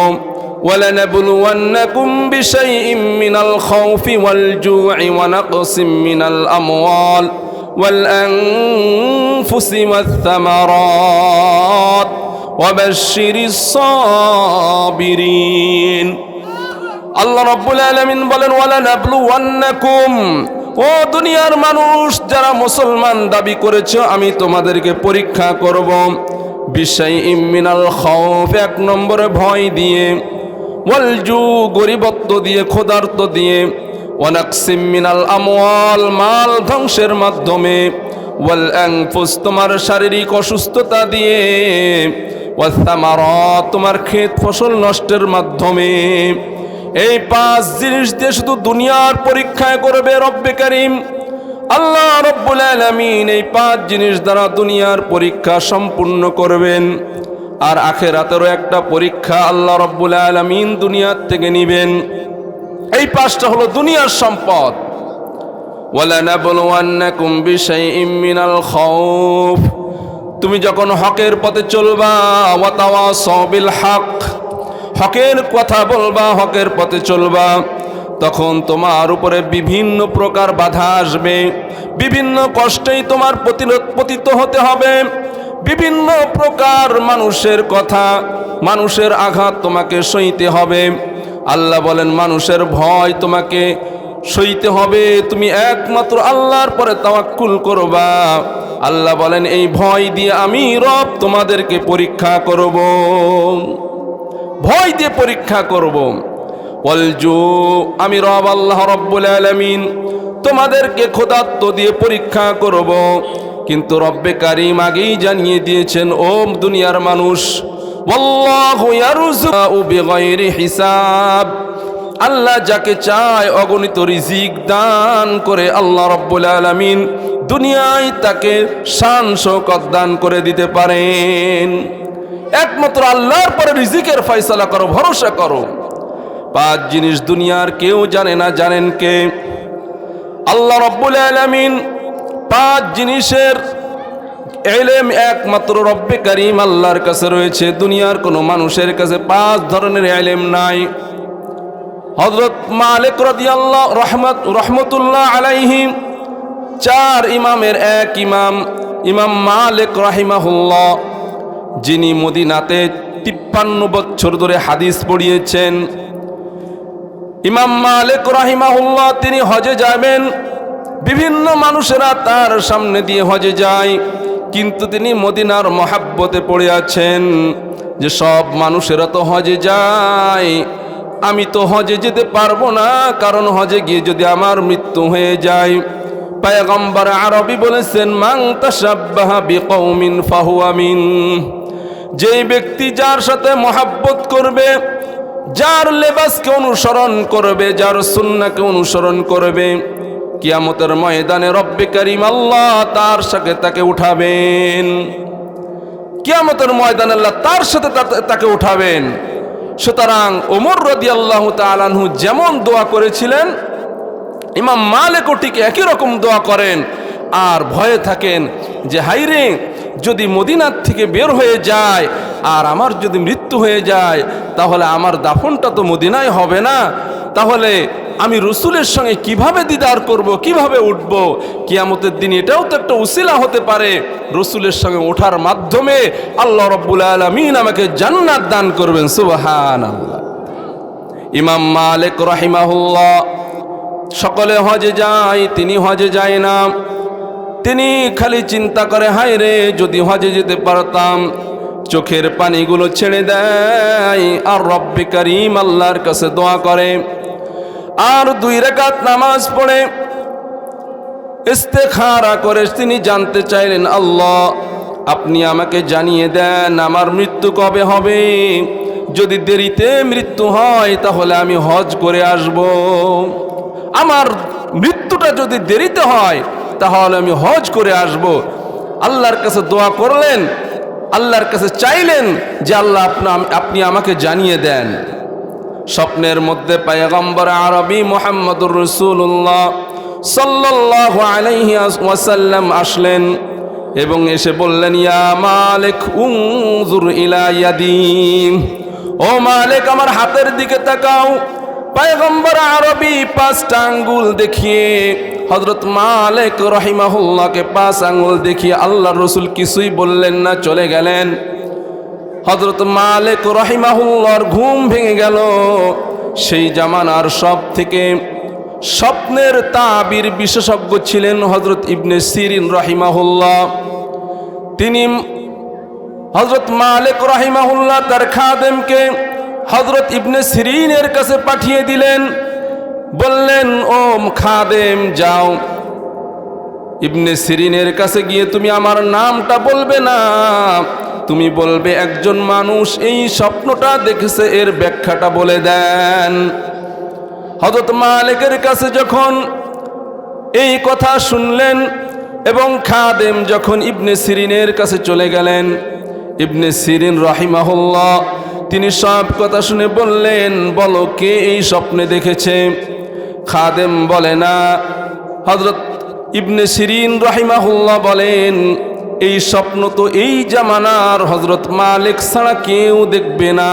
A: وَلَنَبْلُوَنَّكُمْ بِشَيْءٍ مِّنَ الْخَوْفِ وَالْجُوعِ وَنَقْصٍ مِّنَ الْأَمْوَالِ وَالْأَنفُسِ وَالثَّمَرَاتِ وَبَشِّرِ الصَّابِرِينَ। আল্লাহ রাব্বুল আলামিন বলেন, وَلَنَبْلُوَنَّكُمْ, ও দুনিয়ার মানুষ যারা মুসলমান দাবি করেছে, আমি তোমাদেরকে পরীক্ষা করব। বিশাইইম মিনাল খাউফ, 1 নম্বরে ভয় দিয়ে, ওয়াল জু, গরিবত্ব দিয়ে, ক্ষুধার্ত দিয়ে, ওয়ানাকসিম মিনাল আমওয়াল, মাল ধ্বংসের মাধ্যমে, ওয়াল আনফুস, তোমার শারীরিক অসুস্থতা দিয়ে, ওয়াস সামারাত, তোমার ক্ষেত ফসল নষ্টের মাধ্যমে। এই 5 জিনিস দিয়ে শুধু দুনিয়ার পরীক্ষা করবে রব্বে করিম আল্লাহ রাব্বুল আলামিন। এই 5 জিনিস দ্বারা দুনিয়ার পরীক্ষা সম্পূর্ণ করবেন। আর আখিরাতেরও একটা পরীক্ষা আল্লাহ রাব্বুল আলামিন দুনিয়ার থেকে নিবেন। এই 5টা হলো দুনিয়ার সম্পদ। ওয়ালানাবলুওয়ান্নাকুম বিশাইইম মিনাল খাউফ, তুমি যখন হকের পথে চলবা, ওয়া তাওয়াসাউ বিল হক, হকের কথা বলবা, হকের পথে চলবা, তখন তোমার উপরে বিভিন্ন প্রকার বাধা আসবে, বিভিন্ন কষ্টেই তোমার পতিত হতে হবে, বিভিন্ন প্রকার মানুষের কথা, মানুষের আঘাত তোমাকে সইতে হবে। আল্লাহ বলেন মানুষের ভয় তোমাকে সইতে হবে, তুমি একমাত্র আল্লাহর পরে তাওয়াক্কুল করবা। আল্লাহ বলেন এই ভয় দিয়ে আমি রব তোমাদেরকে পরীক্ষা করব, ভয় দিয়ে পরীক্ষা করব। ওয়ালজু, আমি রব আল্লাহ রাব্বুল আলামিন তোমাদেরকে ক্ষুধার্ত দিয়ে পরীক্ষা করব। কিন্তু রব্বে কারীম আগেই জানিয়ে দিয়েছেন, ও দুনিয়ার মানুষ, ওয়াল্লাহু ইয়ারযুকু বিগাইরি হিসাব, আল্লাহ যাকে চায় অগণিত রিজিক দান করে। আল্লাহ রাব্বুল আলামিন দুনিয়ায় তাকে শান শওকত দান করে দিতে পারেন। একমাত্র আল্লাহর পরে রিজিকের ফয়সালা করো, ভরসা করো। 5 জিনিস দুনিয়ার কেউ জানে না, জানেন কে? আল্লাহ রাব্বুল আলামিন। 5 জিনিসের ইলম একমাত্র রব্বে কারীম আল্লাহর কাছে রয়েছে, দুনিয়ার কোনো মানুষের কাছে 5 ধরনের ইলম নাই। হযরত মালিক রাদিয়াল্লাহু রাহমাতুল্লাহ আলাইহি, 4 ইমামের এক ইমাম, ইমাম মালিক রাহিমাহুল্লাহ, যিনি মদিনাতে 53 বছর ধরে হাদিস পড়িয়েছেন। ইমাম মালিক রাহিমাহুল্লাহ তিনি হজে যাবেন, বিভিন্ন মানুষেরা তার সামনে দিয়ে হজে যায়, কিন্তু তিনি মদিনার মহাব্বতে পড়ে আছেন যে সব মানুষেরা তো হজে যায়, আমি তো হজে যেতে পারবো না, কারণ হজে গিয়ে যদি আমার মৃত্যু হয়ে যায়। পয়গম্বর আরবি বলেছেন, মান তাশাব্বাহা বিকওমিন ফাহুয়া মিন। যে ব্যক্তি যার সাথে মহাব্বত করবে, যার লেবাসকে অনুসরণ করবে, যার সুন্নাহকে অনুসরণ করবে, কিয়ামতের ময়দানে রব্বে কারীম আল্লাহ তার সাথে তাকে উঠাবেন। কিয়ামতের ময়দানে আল্লাহ তার সাথে তাকে উঠাবেন। সুতরাং ওমর রাদিয়াল্লাহু তাআলা আনহু যেমন দোয়া করেছিলেন, ইমাম মালিকও ঠিক একই রকম দোয়া করেন। আর ভয়ে থাকেন যে হাইরে, যদি মদিনার থেকে বের হয়ে যায় আর আমার যদি মৃত্যু হয়ে যায়, তাহলে আমার দাফনটা তো মদিনায় হবে না, তাহলে আমি রসুলের সঙ্গে কিভাবে দিদার করব, কিভাবে উঠব? কিয়ামতের দিন এটাও তো একটা উসিলা হতে পারে, রসুলের সঙ্গে ওঠার মাধ্যমে আল্লাহ রাব্বুল আলামিন আমাকে জান্নাত দান করবেন। সুবহানাল্লাহ। ইমাম মালিক রাহিমাহুল্লাহ, সকলে হজে যায়, তিনি হজে যায় না। তিনি খালি চিন্তা করে, হায় রে, যদি হজে যেতে পারতাম। চোখের পানিগুলো ছেড়ে দেয় আর রব্বে কারীম আল্লাহর কাছে দোয়া করে। আর 2 রাকাত নামাজ পড়ে ইস্তেখারা করে তিনি জানতে চাইলেন, আল্লাহ আপনি আমাকে জানিয়ে দেন আমার মৃত্যু কবে হবে। যদি দেরিতে মৃত্যু হয় তাহলে আমি হজ করে আসব। আমার মৃত্যুটা যদি দেরিতে হয় তাহলে আমি হজ করে আসব। আল্লাহর কাছে দোয়া করলেন, আল্লাহর কাছে চাইলেন যে আল্লাহ আপনি আমাকে জানিয়ে দেন। স্বপ্নের মধ্যে পয়গম্বর আরবি মুহাম্মদুর রাসূলুল্লাহ সাল্লাল্লাহু আলাইহি ওয়াসাল্লাম আসলেন এবং এসে বললেন, ইয়া মালিক উনজুর ইলা ইয়াদি। ও মালিক, আমার হাতের দিকে তাকাও। পয়গম্বর আরবি 5টা আঙ্গুল দেখিয়ে হযরত মালিক রাহিমাহুল্লাহকে 5 আঙ্গুল দেখিয়ে আল্লাহর রাসূল কিছুই বললেন না, চলে গেলেন। হযরত মালিক রাহিমাহুল্লাহর ঘুম ভেঙে গেল। সেই জামানার সব থেকে স্বপ্নের তাবির বিশেষজ্ঞ ছিলেন হযরত ইবনে সিরিন রাহিমাহুল্লাহ। তিনি হযরত মালিক রাহিমাহুল্লাহ তার খাদেমকে হযরত ইবনে সিরিনের কাছে পাঠিয়ে দিলেন। বললেন, ও খাদেম, যাও ইবনে সিরিনের কাছে গিয়ে তুমি আমার নামটা বলবে না, তুমি বলবে একজন মানুষ এই স্বপ্নটা দেখেছে, এর ব্যাখ্যাটা বলে দেন। হযরত মালিকের কাছে যখন এই কথা শুনলেন এবং খাদেম যখন ইবনে সিরিনের কাছে চলে গেলেন, ইবনে সিরিন রাহিমাহুল্লাহ তিনি সব কথা শুনে বললেন, বলো কে এই স্বপ্নে দেখেছে? খাদেম বলে না। হযরত ইবনে সিরিন রাহিমাহুল্লাহ বলেন, এই স্বপ্ন তো এই জামানার হযরত মালিক ছাড়া কেউ দেখবে না।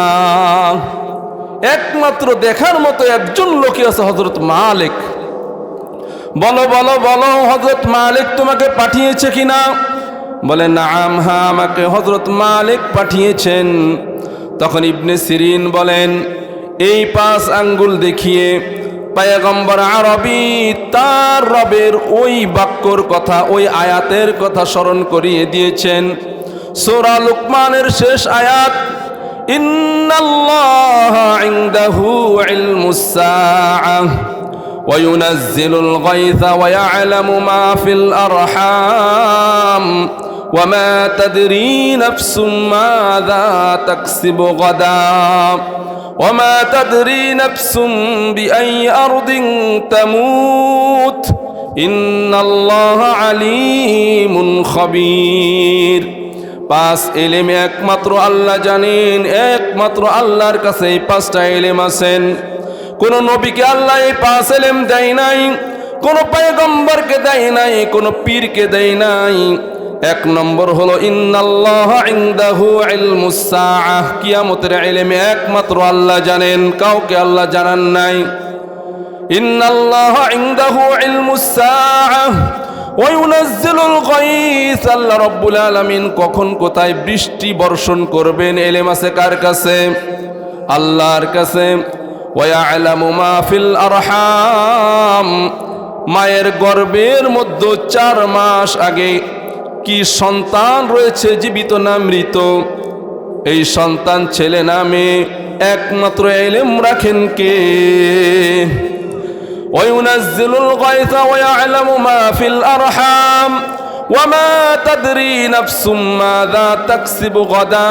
A: একমাত্র দেখার মতো একজন লোকই আছে, হযরত মালিক। বলো বলো বলো, হযরত মালিক তোমাকে পাঠিয়েছে কিনা? বলে, নাম, হ্যাঁ, আমাকে হযরত মালিক পাঠিয়েছেন। তখন ইবনে সিরিন বলেন, এই 5 আঙ্গুল দেখিয়ে পয়গম্বর আরবি তার রবের ওই বাক্যর কথা, ওই আয়াতের কথা স্মরণ করিয়ে দিয়েছেন। সূরা লুকমানের শেষ আয়াত, ইন্নাল্লাহা ইনদাহু ইলমুস সাআহ ওয়া ইউনাজ্জিলুল গায়থা ওয়া ইয়ালামু মা ফিল আরহাম ওয়া মা তাদরি নাফসুম মাযা তাকসিবু গাদা ওয়া মা তাদরি নাফসুম বিআই আরদিন তামুত ইন্নাল্লাহা আলীমুন খাবীর। 5 এলেমে একমাত্র আল্লাহ জানেন, একমাত্র আল্লাহর কাছে এই 5টা এলেম আছেন। কোন নবীকে আল্লাহ এই 5 এলেম দেয় নাই, কোন পয়গম্বরকে দেয় নাই, কোন পীরকে দেয় নাই। 1 নম্বর হলো ইন্নাল্লাহা ইনদাহু ইলমুস সাআহ, কিয়ামতের ইলম একমাত্র আল্লাহ জানেন, কাউকে আল্লাহ জানান নাই। ইন্নাল্লাহা ইনদাহু ইলমুস সাআহ ওয়া ইউনাজ্জিলুল গায়থ, আল্লাহ রাব্বুল আলামিন কখন কোথায় বৃষ্টি বর্ষণ করবেন ইলম আছে কার কাছে? আল্লাহর কাছে। ওয়া ইয়ালামু মা ফিল আরহাম, মায়ের গর্ভের মধ্যে 4 মাস আগে কি সন্তান রয়েছে, জীবিত না মৃত, এই সন্তান ছেলে না মেয়ে, একমাত্র ইলম রাখেন কে? ওয়ায়ুনাজ্জিলুল গায়থা ওয়া ইয়ালামু মা ফিল আরহাম ওয়া মা তাদরি নাফসুম মাযা তাকসিবু গাদা।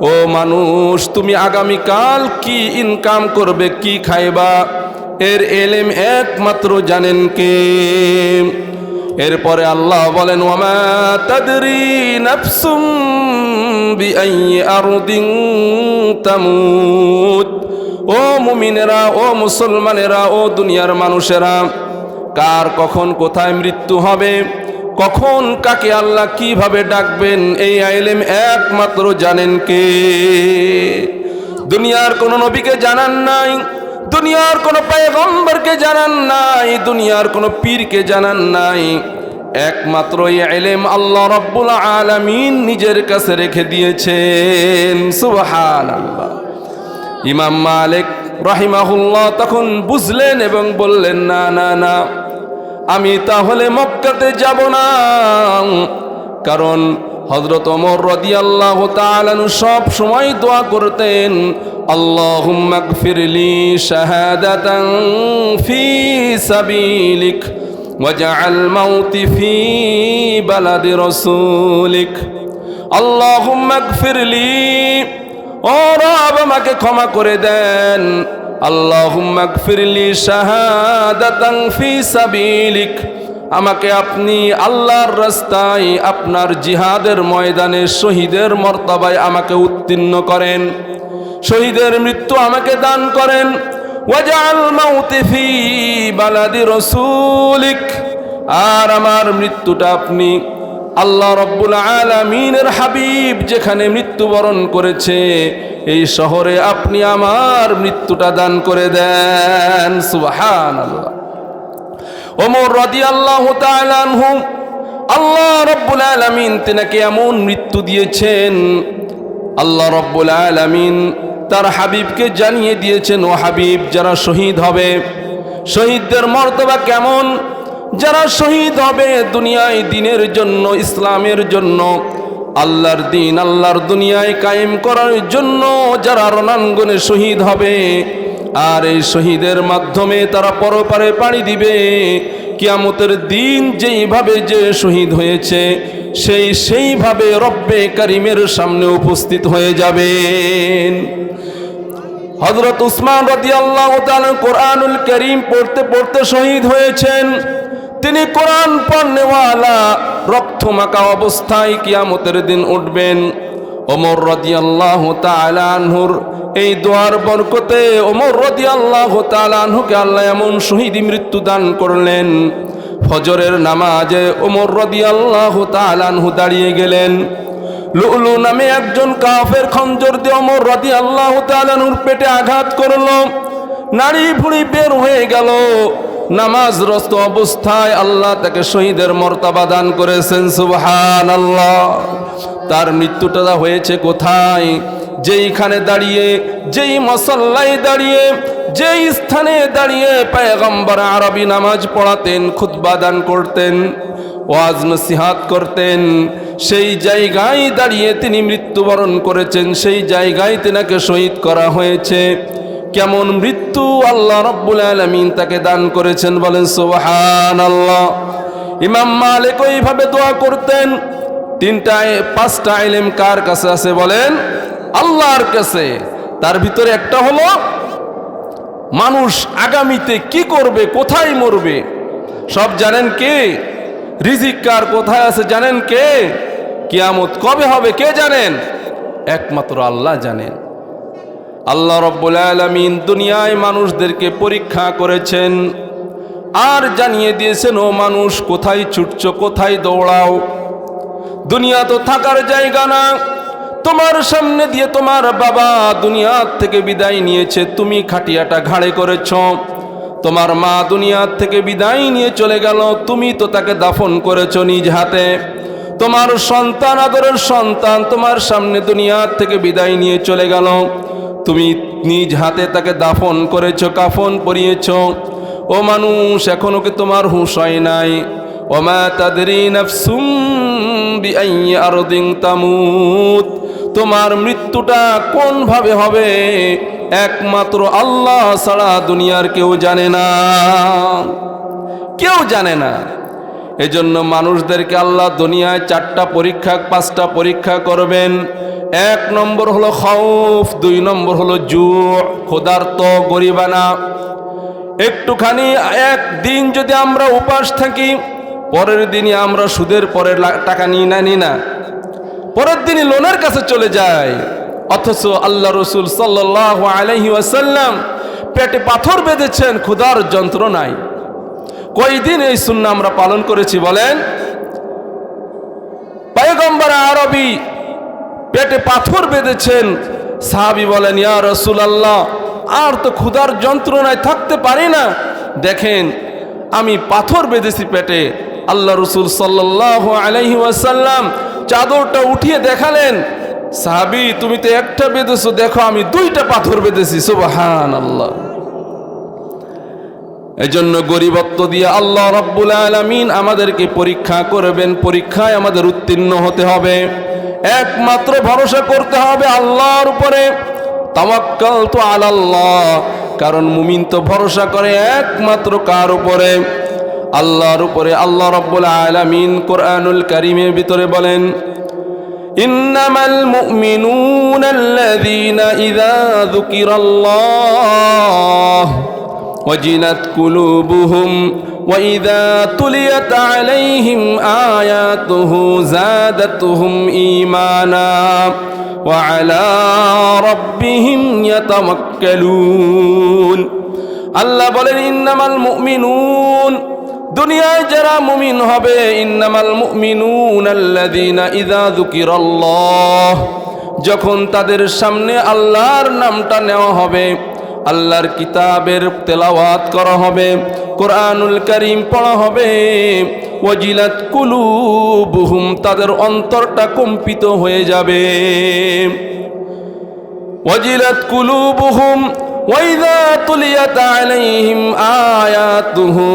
A: ও মানুষ, তুমি আগামীকাল কি ইনকাম করবে, কি খাইবা, এর ইলম একমাত্র জানেন কে? এরপরে আল্লাহ বলেন ওয়া মা তাদরি নাফসুম বিআইয়ি আরদিন তামুত। ও মুমিনেরা, ও মুসলমানেরা, ও দুনিয়ার মানুষেরা, কার কখন কোথায় মৃত্যু হবে, কখন কাকে আল্লাহ কিভাবে ডাকবেন, এই ইলম একমাত্র জানেন কে? দুনিয়ার কোন নবীকে জানান নাই, দুনিয়ার কোন পয়গম্বরকে জানান নাই, দুনিয়ার কোন পীরকে জানান নাই। একমাত্র এই ইলম আল্লাহ রাব্বুল আলামিন নিজের কাছে রেখে দিয়েছেন। সুবহানাল্লাহ। ইমাম মালিক রাহিমাহুল্লাহ তখন বুঝলেন এবং বললেন, না না না, আমি তাহলে মক্কাতে যাব না। কারণ হযরত ওমর রাদিয়াল্লাহু তাআলা সব সময় দোয়া করতেন, আল্লাহুম্মা গফিরলি শাহাদাতান ফি সাবিলিক ওয়াজআল মাউতি ফি বালাদি রাসূলিক। আল্লাহুম্মা গফিরলি, ও রব আমাকে ক্ষমা করে দেন। আল্লাহুম্মা গফিরলি শাহাদাতান ফি সাবিলিক, আমাকে আপনি আল্লাহর রাস্তায় আপনার জিহাদের ময়দানে শহীদের মর্তবায় আমাকে উত্তীর্ণ করেন, শহীদের মৃত্যু আমাকে দান করেন। ওয়াজআল মাউতি ফি বালাদি রাসূলিক, আর আমার মৃত্যুটা আপনি আল্লাহ রাব্বুল আলামিনের হাবিব যেখানে মৃত্যুবরণ করেছে এই শহরে আপনি আমার মৃত্যুটা দান করে দেন। সুবহানাল্লাহ। ওমর রাদিয়াল্লাহু তাআলা আনহু, আল্লাহ রাব্বুল আলামিন তিনাকে এমন মৃত্যু দিয়েছেন, আল্লাহ রাব্বুল আলামিন তার হাবিবকে জানিয়ে দিয়েছেন, ও হাবিব, যারা শহীদ হবে, শহীদদের মর্তবা কেমন, যারা শহীদ হবে দুনিয়ায় দিনের জন্য, ইসলামের জন্য, আল্লাহর দিন আল্লাহর দুনিয়ায় কায়েম করার জন্য যারা রণাঙ্গনে শহীদ হবে, আর এই শহীদের মাধ্যমে তারা পরপারে পাড়ি দিবে, কিয়ামতের দিন যেইভাবে যে শহীদ হয়েছে সেইভাবে রব্বে কারিমের সামনে উপস্থিত হয়ে যাবেন। হযরত উসমান রাদিয়াল্লাহু তাআলা কোরআনুল কারীম পড়তে পড়তে শহীদ হয়েছেন। তিনি কোরআন পড়নেওয়ালা রক্তমাখা অবস্থায় কিয়ামতের দিন উঠবেন। ওমর রাদিয়াল্লাহু তাআলা আনহুর এই দোয়ার বরকতে ওমর রাদিয়াল্লাহু তাআলা আনহুকে আল্লাহ এমন শহীদি মৃত্যু দান করলেন, ফজরের নামাজে ওমর রাদিয়াল্লাহু তাআলা আনহু দাঁড়িয়ে গেলেন। লুলু নামে একজন কাফের খঞ্জর দিয়ে ওমর রাদিয়াল্লাহু তাআলা আনহুর পেটে আঘাত করলো, নাড়ি ভুঁড়ি বের হয়ে গেল। নামাজরত অবস্থায় আল্লাহ তাকে শহীদের মর্তবা দান করেছেন। সুবহানাল্লাহ। তার মৃত্যুটা হয়েছে কোথায়? যেইখানে দাঁড়িয়ে, যেই মুসল্লায় দাঁড়িয়ে, যেই স্থানে দাঁড়িয়ে পয়গম্বর আরবি নামাজ পড়াতেন, খুতবা দান করতেন, ওয়াজ নসিহাত করতেন, সেই জায়গায় দাঁড়িয়ে তিনি মৃত্যুবরণ করেছেন। সেই জায়গায় তিনাকে শহীদ করা হয়েছে। কেমন মৃত্যু আল্লাহ রাব্বুল আলামিন তাকে দান করেছেন, বলেন সুবহানাল্লাহ। ইমাম মালিক ওইভাবে দোয়া করতেন। পাঁচটা ইলম কার কাছে আছে বলেন? আল্লাহর কাছে। তার ভিতরে একটা হলো মানুষ আগামীতে কি করবে, কোথায় মরবে সব জানেন কে? রিজিক কার কোথায় আছে জানেন কে? কিয়ামত কবে হবে কে জানেন? একমাত্র আল্লাহ জানেন। আল্লাহ রাব্বুল আলামিন দুনিয়ায় মানুষদেরকে পরীক্ষা করেছেন আর জানিয়ে দিয়েছেন, ও মানুষ, কোথায় ছুটছো, কোথায় দৌড়াও? দুনিয়া তো থাকার জায়গা না। তোমার সামনে দিয়ে তোমার বাবা দুনিয়া থেকে বিদায় নিয়েছে, তুমি খাটিয়াটা ঘাড়ে করেছ। তোমার মা দুনিয়া থেকে বিদায় নিয়ে চলে গেল, তুমি তো তাকে দাফন করেছ নিজ হাতে। তোমার সন্তান, আদরের সন্তান তোমার সামনে দুনিয়া থেকে বিদায় নিয়ে চলে গেল, তুমি নিজ হাতে তাকে দাফন করেছ, কাফন পরিয়েছ। ও মানুষ, এখনো কি তোমার হুঁশ হয় নাই? ওমা তাদরি নাফসুম বিআইয়ি আরদিন তামুত। তোমার মৃত্যুটা কোন ভাবে হবে একমাত্র আল্লাহ ছাড়া দুনিয়ার কেউ জানে না, কেউ জানে না। এজন্য মানুষদেরকে আল্লাহ দুনিয়ায় 4টা পরীক্ষা 5টা পরীক্ষা করবেন। 1 নম্বর হলো খৌফ, 2 নম্বর হলো জু, ক্ষুধার্ত গরিবানা। একটুখানি একদিন যদি আমরা উপাস থাকি, পরের দিনই আমরা সুদের পরের টাকা নিই না, পরের দিনই লোনের কাছে চলে যায়। অথচ আল্লাহ রসুল সাল্লাল্লাহু আলাইহি ওয়াসাল্লাম পেটে পাথর বেঁধেছেন ক্ষুধার যন্ত্রণায়। কয়দিন এই সুন্নাহ আমরা পালন করেছি বলেন? পয়গম্বর আরবি পেটে পাথর বেঁধেছেন, সাহাবী বলেন ইয়া রাসূলুল্লাহ আর তো ক্ষুধার যন্ত্রণায় থাকতে পারি না, দেখেন আমি পাথর বেঁধেছি পেটে। আল্লাহ রসুল সাল্লাল্লাহু আলাইহি ওয়াসাল্লাম চাদরটা উঠিয়ে দেখালেন, সাহাবী তুমি তো একটা বেঁধেছো, দেখো আমি 2টা পাথর বেঁধেছি। সুবহানাল্লাহ। এজন্য গরিবত্ব দিয়ে আল্লাহ রাব্বুল আলামিন আমাদেরকে পরীক্ষা করবেন, পরীক্ষায় আমাদের উত্তীর্ণ হতে হবে। একমাত্র ভরসা করতে হবে আল্লাহর উপরে, তাওয়াক্কালতু আলাল্লাহ। কারণ মুমিন তো ভরসা করে একমাত্র কার উপরে? আল্লাহর উপরে। আল্লাহ রাব্বুল আলামিন কোরআনুল কারীমের ভিতরে বলেন, ইন্নামাল মুমিনুনা আল্লাযীনা ইযা যুকিরাল্লাহ ওয়াজিলাত কুলুবুহুম ওয়া ইযা তুলিয়াত আলাইহিম আয়াতুহু যাদাতুহুম ঈমানা ওয়া আলা রাব্বিহিম ইয়াতাওয়াক্কালুন। আল্লাহ বলেন ইন্নামাল মুমিনুন, দুনিয়ায় যারা মুমিন হবে, ইন্নামাল মুমিনুন আল্লাযীনা ইযা যুকিরাল্লাহ, যখন তাদের সামনে আল্লাহর নামটা নেওয়া হবে, আল্লাহর কিতাবের তেলাওয়াত করা হবে, কোরআনুল কারীম পড়া হবে, ওয়াজিলাত কুলুবুহুম, তাদের অন্তরটা কম্পিত হয়ে যাবে। ওয়াজিলাত কুলুবুহুম ওয়াইযা তুলিয়াত আলাইহিম আয়াতুহু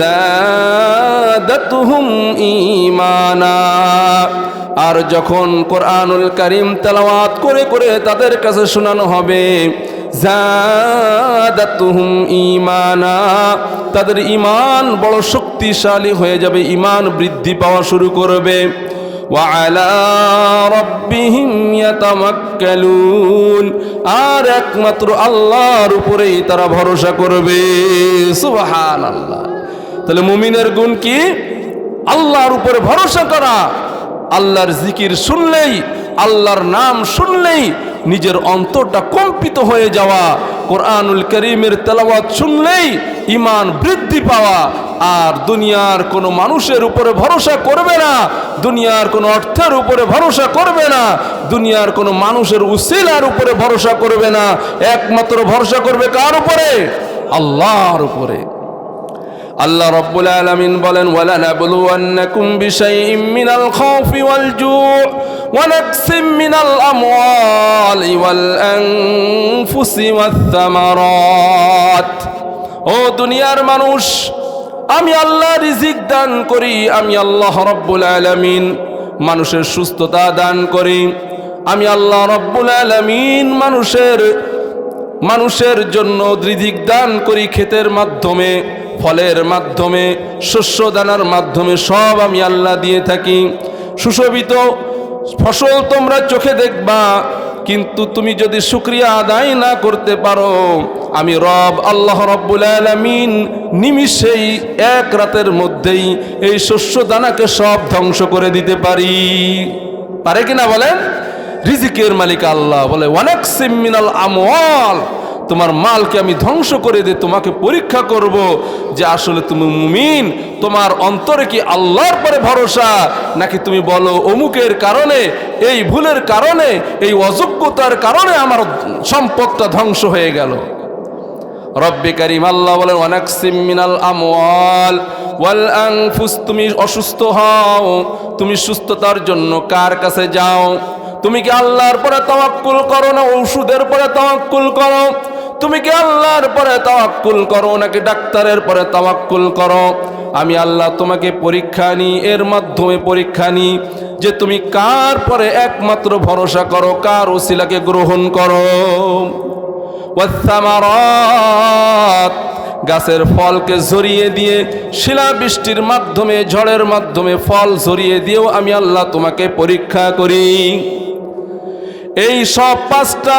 A: যাদাতুহুম ঈমানা, আর যখন কোরআনুল কারীম তেলাওয়াত করে করে তাদের কাছে শোনানো হবে, যাদাতুহুম ঈমানা, তাদের ঈমান বড় শক্তিশালী হয়ে যাবে, ঈমান বৃদ্ধি পাওয়া শুরু করবে। ওয়া আলা রাব্বিহিম ইয়াতাওয়াক্কালুন, আর একমাত্র আল্লাহর উপরেই তারা ভরসা করবে। সুবহানাল্লাহ। তাহলে মুমিনের গুণ কি? আল্লাহর উপরে ভরসা করা, আল্লাহর জিকির শুনলেই, আল্লাহর নাম শুনলেই নিজের অন্তরটা কম্পিত হয়ে যাওয়া, কোরআনুল কারীমের তেলাওয়াত শুনলেই ঈমান বৃদ্ধি পাওয়া। আর দুনিয়ার কোনো মানুষের উপরে ভরসা করবে না, দুনিয়ার কোনো অর্থের উপরে ভরসা করবে না, দুনিয়ার কোনো মানুষের উসিলার উপরে ভরসা করবে না, একমাত্র ভরসা করবে কার উপরে? আল্লাহর উপরে। আল্লাহ রাব্বুল আলামিন বলেন, ওয়ালা নাবলুওয়ান্নাকুম বিশাইইম মিনাল খাউফি ওয়াল জু' ওয়া নাকসিম মিনাল আমওয়ালি ওয়াল আনফুসি ওয়াথ থামারাত। ও দুনিয়ার মানুষ, আমি আল্লাহ রিজিক দান করি, আমি আল্লাহ রাব্বুল আলামিন মানুষের সুস্থতা দান করি, আমি আল্লাহ রাব্বুল আলামিন মানুষের জন্য রিজিক দান করি, ক্ষেতের মাধ্যমে, ফলের মাধ্যমে, শস্য দানার মাধ্যমে, সব আমি আল্লাহ দিয়ে থাকি। সুশোভিত ফসল তোমরা চোখে দেখবা, কিন্তু তুমি যদি শুকরিয়া আদায় না করতে পারো, আমি রব আল্লাহ রাব্বুল আলামিন নিমিষেই, এক রাতের মধ্যেই এই শস্য দানাকে সব ধ্বংস করে দিতে পারি। পারে কিনা বলেন? রিজিকের মালিক আল্লাহ বলে, ওয়ানাকসিম মিনাল আমওয়াল, তোমার মালকে আমি ধ্বংস করে দিয়ে তোমাকে পরীক্ষা করব যে আসলে তুমি মুমিন, তোমার অন্তরে কি আল্লাহর পরে ভরসা, নাকি তুমি বলো অমুকের কারণে, এই ভুলের কারণে, এই অযোগ্যতার কারণে আমার সম্পদটা ধ্বংস হয়ে গেল। রব্বে কারীম আল্লাহ বলেন, ওয়ানাকসিম মিনাল আমওয়াল ওয়াল আনফুস, তুমি অসুস্থ হও, তুমি সুস্থতার জন্য কার কাছে যাও? তুমি কি আল্লাহর পরে তাওয়াক্কুল করো না ঔষধের পরে তাওয়াক্কুল করো? তুমি কি আল্লাহর পরে তাওয়াক্কুল করো নাকি ডাক্তারের পরে তাওয়াক্কুল করো? আমি আল্লাহ তোমাকে পরীক্ষা নিই, এর মাধ্যমে পরীক্ষা নিই যে তুমি কার পরে একমাত্র ভরসা করো, কার ওসিলাকে গ্রহণ করো। ওয়াসসামারাত, গাছের ফলকে ঝরিয়ে দিয়ে, শিলাবৃষ্টির মাধ্যমে, ঝড়ের মাধ্যমে ফল ঝরিয়ে দিয়েও আমি আল্লাহ তোমাকে পরীক্ষা করি। এই সব 5টা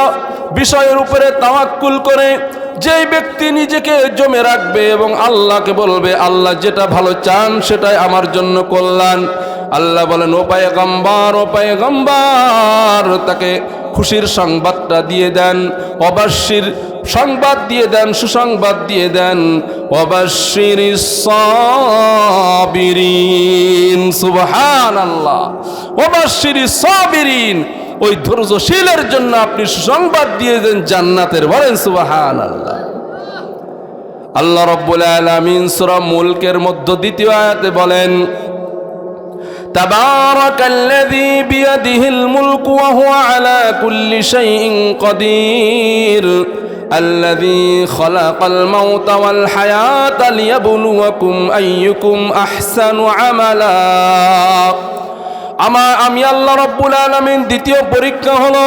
A: বিষয়ের উপরে তাওয়াক্কুল করে যেই ব্যক্তি নিজেকে জমে রাখবে এবং আল্লাহকে বলবে আল্লাহ যেটা ভালো চান সেটাই আমার জন্য কল্যাণ। আল্লাহ বলেন ও পয়গম্বর, ও পয়গম্বর, তাকে খুশির সংবাদটা দিয়ে দেন, অবশ্যির সংবাদ দিয়ে দেন, সুসংবাদ দিয়ে দেন। ওয়াবাশশিরিস সাবিরিন, সুবহানাল্লাহ। ওয়াবাশশিরিস সাবিরিন, ওই ধৈর্যশীলের জন্য আপনি সুসংবাদ দিয়ে দেন জান্নাতের। বলেন সুবহানাল্লাহ। আল্লাহ রাব্বুল আলামিন সূরা মুলকের মধ্যে 2য় আয়াতে বলেন তাবারাকাল্লাযী বিয়াদিহিল মুলকু ওয়া হুয়া আলা কুল্লি শাইইন কাদির الذي خلق الموت والحياة ليبلوكم أيكم أحسن عملا। আমি আল্লাহ রাব্বুল আলামিন দ্বিতীয় পরীক্ষা হলো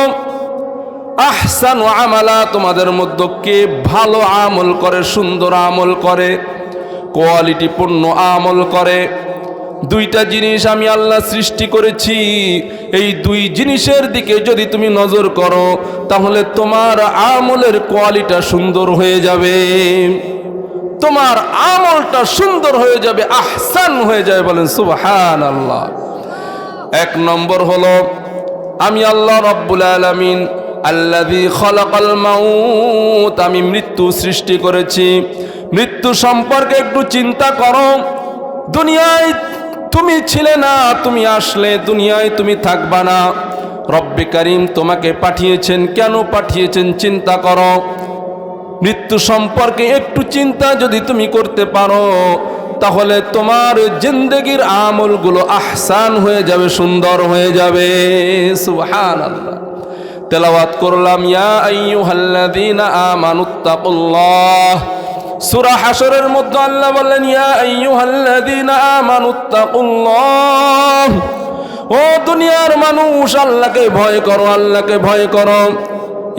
A: আহসানু আমালা, তোমাদের মধ্যে কে ভালো আমল করে, সুন্দর আমল করে, কোয়ালিটিপূর্ণ আমল করে। 2টা জিনিস আমি আল্লাহ সৃষ্টি করেছি, এই 2 জিনিসের দিকে যদি তুমি নজর করো তাহলে তোমার আমলের কোয়ালিটি সুন্দর হয়ে যাবে, তোমার আমলটা সুন্দর হয়ে যাবে, আহসান হয়ে যাবে। বলেন সুবহানাল্লাহ। 1 নম্বর হলো আমি আল্লাহ রাব্বুল আলামিন আল্লাযী খালাকাল মাউত, আমি মৃত্যু সৃষ্টি করেছি। মৃত্যু সম্পর্কে একটু চিন্তা করো। দুনিয়ায় তুমি ছিলে না, তুমি আসলে, দুনিয়ায় তুমি থাকবা না। রব্বে কারীম তোমাকে পাঠিয়েছেন, কেন পাঠিয়েছেন চিন্তা করো। মৃত্যু সম্পর্কে একটু চিন্তা যদি তুমি করতে পারো তাহলে তোমার জিন্দেগির আমলগুলো আহসান হয়ে যাবে, সুন্দর হয়ে যাবে। সুবহানাল্লাহ। তেলাওয়াত করলাম ইয়া আইয়ুহাল্লাযীনা আমানুত্তাকুল্লাহ। সূরা হাশরের মধ্যে আল্লাহ বললেন ইয়া আইয়ুহাল্লাযীনা আমানুত্তাকুল্লাহ, ও দুনিয়ার মানুষ আল্লাহকে ভয় করো, আল্লাহকে ভয় করো।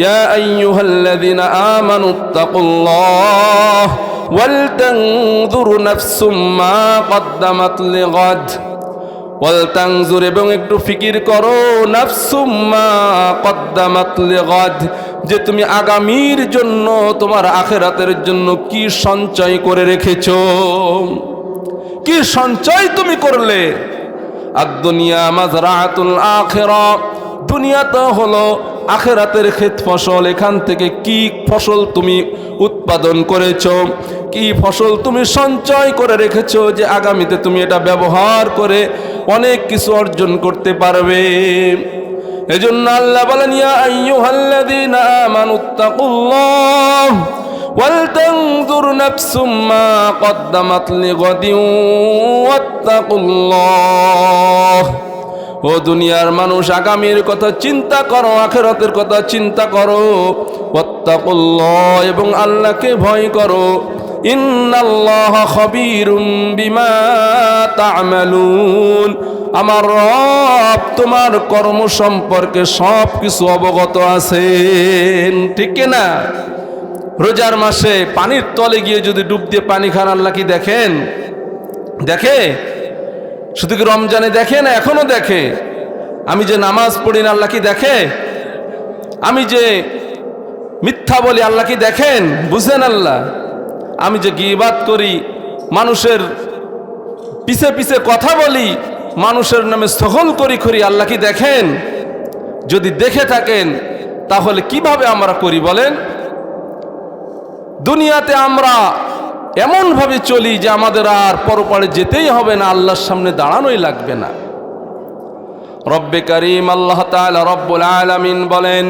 A: ইয়া আইয়ুহাল্লাযীনা আমানুত্তাকুল্লাহ ওয়ালতানজুর নাফসুম মা কদ্দামাত লিগাদ। ওয়ালতানজুর, এবং একটু ফিকির করো, নাফসুম মা কদ্দামাত লিগাদ, যে তুমি আগামীর জন্য, তোমার আখিরাতের জন্য কি সঞ্চয় করে রেখেছো, কি সঞ্চয় তুমি করলে। আদ-দুনিয়া মাজরাআতুল আখিরা, দুনিয়া তো হলো আখিরাতের ক্ষেত ফসল। এখান থেকে কি ফসল তুমি উৎপাদন করেছো, কি ফসল তুমি সঞ্চয় করে রেখেছো যে আগামীতে তুমি এটা ব্যবহার করে অনেক কিছু অর্জন করতে পারবে। এজন্য আল্লাহ বলেন ইয়া আইয়ুহাল্লাযীনা আমানুত্তাকুল্লাহ ওয়ালতানজুর নাফসুম মা কদ্দামাত লিগাদিন ওয়াত্তাকুল্লাহ। ও দুনিয়ার মানুষ আগামীর কথা চিন্তা করো, আখিরাতের কথা চিন্তা করো। ওয়াত্তাকুল্লাহ, এবং আল্লাহকে ভয় করো। ইন্নাল্লাহা খাবীরুম বিমা তা'মালুন, আমার রব তোমার কর্ম সম্পর্কে সব কিছু অবগত আছেন। ঠিক কি না? রোজার মাসে পানির তলে গিয়ে যদি ডুব দিয়ে পানি খান, আল্লাহ কি দেখেন? দেখে? শুধু কি রমজানে দেখে না, এখনো দেখে। আমি যে নামাজ পড়ি না, আল্লাহ কি দেখে? আমি যে মিথ্যা বলি, আল্লাহ কি দেখেন? বুঝেন আল্লাহ? আমি যে গীবাত করি, মানুষের পিছে পিছে কথা বলি, মানুষের নামে স্থগল করি, আল্লাহ কি দেখেন? যদি দেখে থাকেন তাহলে কিভাবে আমরা করি বলেন? দুনিয়াতে আমরা এমনভাবে চলি যে আমাদের আর পরপারে যেতেই হবে না, আল্লাহর সামনে দাঁড়ানোই লাগবে না। রব্বে কারীম আল্লাহ তাআলা রব্বুল আলামিন বলেন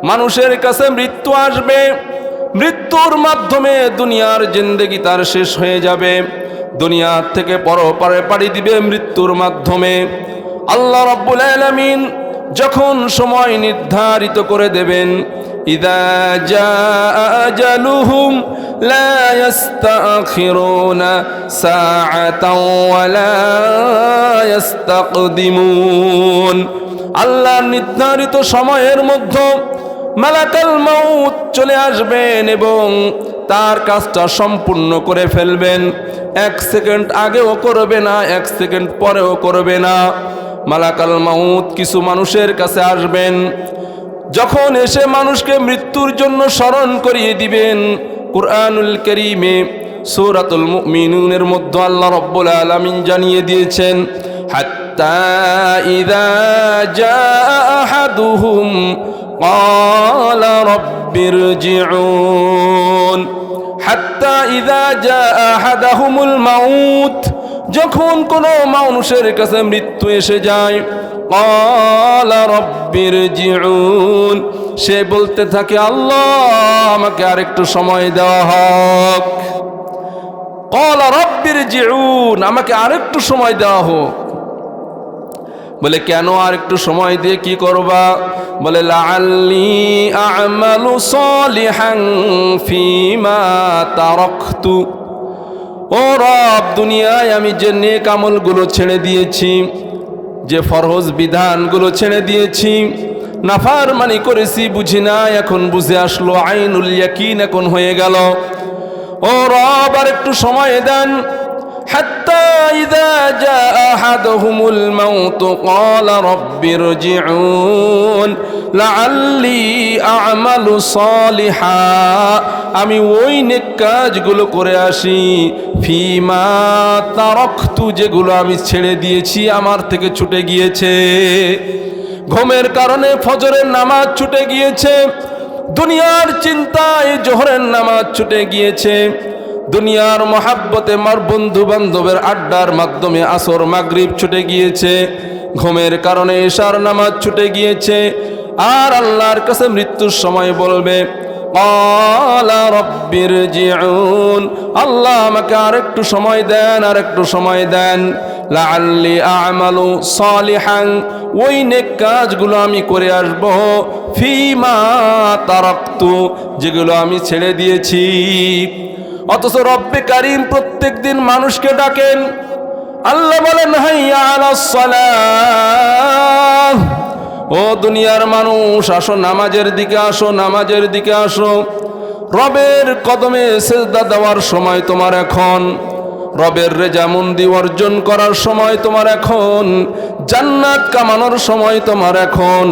A: মানুষের কাছে মৃত্যু আসবে, মৃত্যুর মাধ্যমে দুনিয়ার জিন্দেগি তার শেষ হয়ে যাবে, দুনিয়া থেকে পরপারে পাড়ি দিবে মৃত্যুর মাধ্যমে। আল্লাহ রব্বুল আলামিন যখন সময় নির্ধারিত করে দেবেন, ইযা জাআ আজালুহুম লা ইস্তাখিরুনা সাআতাও ওয়া লা ইস্তাকদিমুন। আল্লাহর নির্ধারিত সময়ের মধ্যে মালাকুল মউত চলে আসবেন এবং তার কাজটা সম্পূর্ণ করে ফেলবেন। 1 সেকেন্ড আগেও করবে না, 1 সেকেন্ড পরেও করবে না। মালাকুল মউত কিছু মানুষের কাছে আসবেন, যখন এসে মানুষকে মৃত্যুর জন্য স্মরণ করিয়ে দিবেন। কুরআনুল কারীমে সূরাতুল মুমিনুনের মধ্যে আল্লাহ রাব্বুল আলামিন জানিয়ে দিয়েছেন, হাত্তা ইযা জাআ আহাদুহুম ক্বালা রাব্বিরজিউন। হাত্তা ইযা জাআ আহাদাহুমুল মাউত, যখন কোনো মানুষের কাছে মৃত্যু এসে যায়, ক্বালা রাব্বিরজিউন, সে বলতে থাকে আল্লাহ আমাকে আরেকটু সময় দেওয়া হোক। ক্বালা রাব্বিরজিউন, আমাকে আরেকটু সময় দেওয়া হোক। বলে কেন আরেকটু সময় দিয়ে কি করবা? বলে লাআল্লি আ'মালু সালিহান ফীমা তারাকতু। ও রব, দুনিয়ায় আমি যে নেক আমলগুলো ছেড়ে দিয়েছি, যে ফরজ বিধানগুলো ছেড়ে দিয়েছি, নাফরমানি করেছি, বুঝি না, এখন বুঝে আসলো, আইনুল ইয়াকিন এখন হয়ে গেল। ও রব, আর একটু সময় দেন। হাত্তা ইযা জাআ আহাদুহুমুল মাউত ক্বালা রাব্বিরজিউন লাআল্লি আ'মালু সালিহা, আমি ওই নেক কাজগুলো করে আসি, ফীমা তারাকতু, যেগুলো আমি ছেড়ে দিয়েছি, আমার থেকে ছুটে গিয়েছে। ঘুমের কারণে ফজরের নামাজ ছুটে গিয়েছে, দুনিয়ার চিন্তায় জোহরের নামাজ ছুটে গিয়েছে, দুনিয়ার মহাব্বতে মার বন্ধু বান্ধবের আড্ডার মাধ্যমে আসর মাগরিব ছুটে গিয়েছে, ঘুমের কারণে এশার নামাজ ছুটে গিয়েছে। আর আল্লাহর কাছে মৃত্যুর সময় বলবে ক্বালা রাব্বিরজিউন, আল্লাহ আমাকে আরেকটু সময় দেন, আরেকটু সময় দেন। লাআল্লি আ'মালু সালিহান, ওই নেক কাজগুলো আমি করে আসব, ফীমা তারাকতু, যেগুলো আমি ছেড়ে দিয়েছি। অথচ রব্বে কারীম প্রত্যেক দিন মানুষকে ডাকেন। আল্লাহ বলেন হাইয়া আলাস সালাহ, ও দুনিয়ার মানুষ আসো নামাজের দিকে আসো, নামাজের দিকে আসো। রবের কদমে সেজদা দেওয়ার সময় তোমার এখন, রবের রেজামন্দি অর্জন করার সময় তোমার এখন, জান্নাত কামানোর সময় তোমার এখন।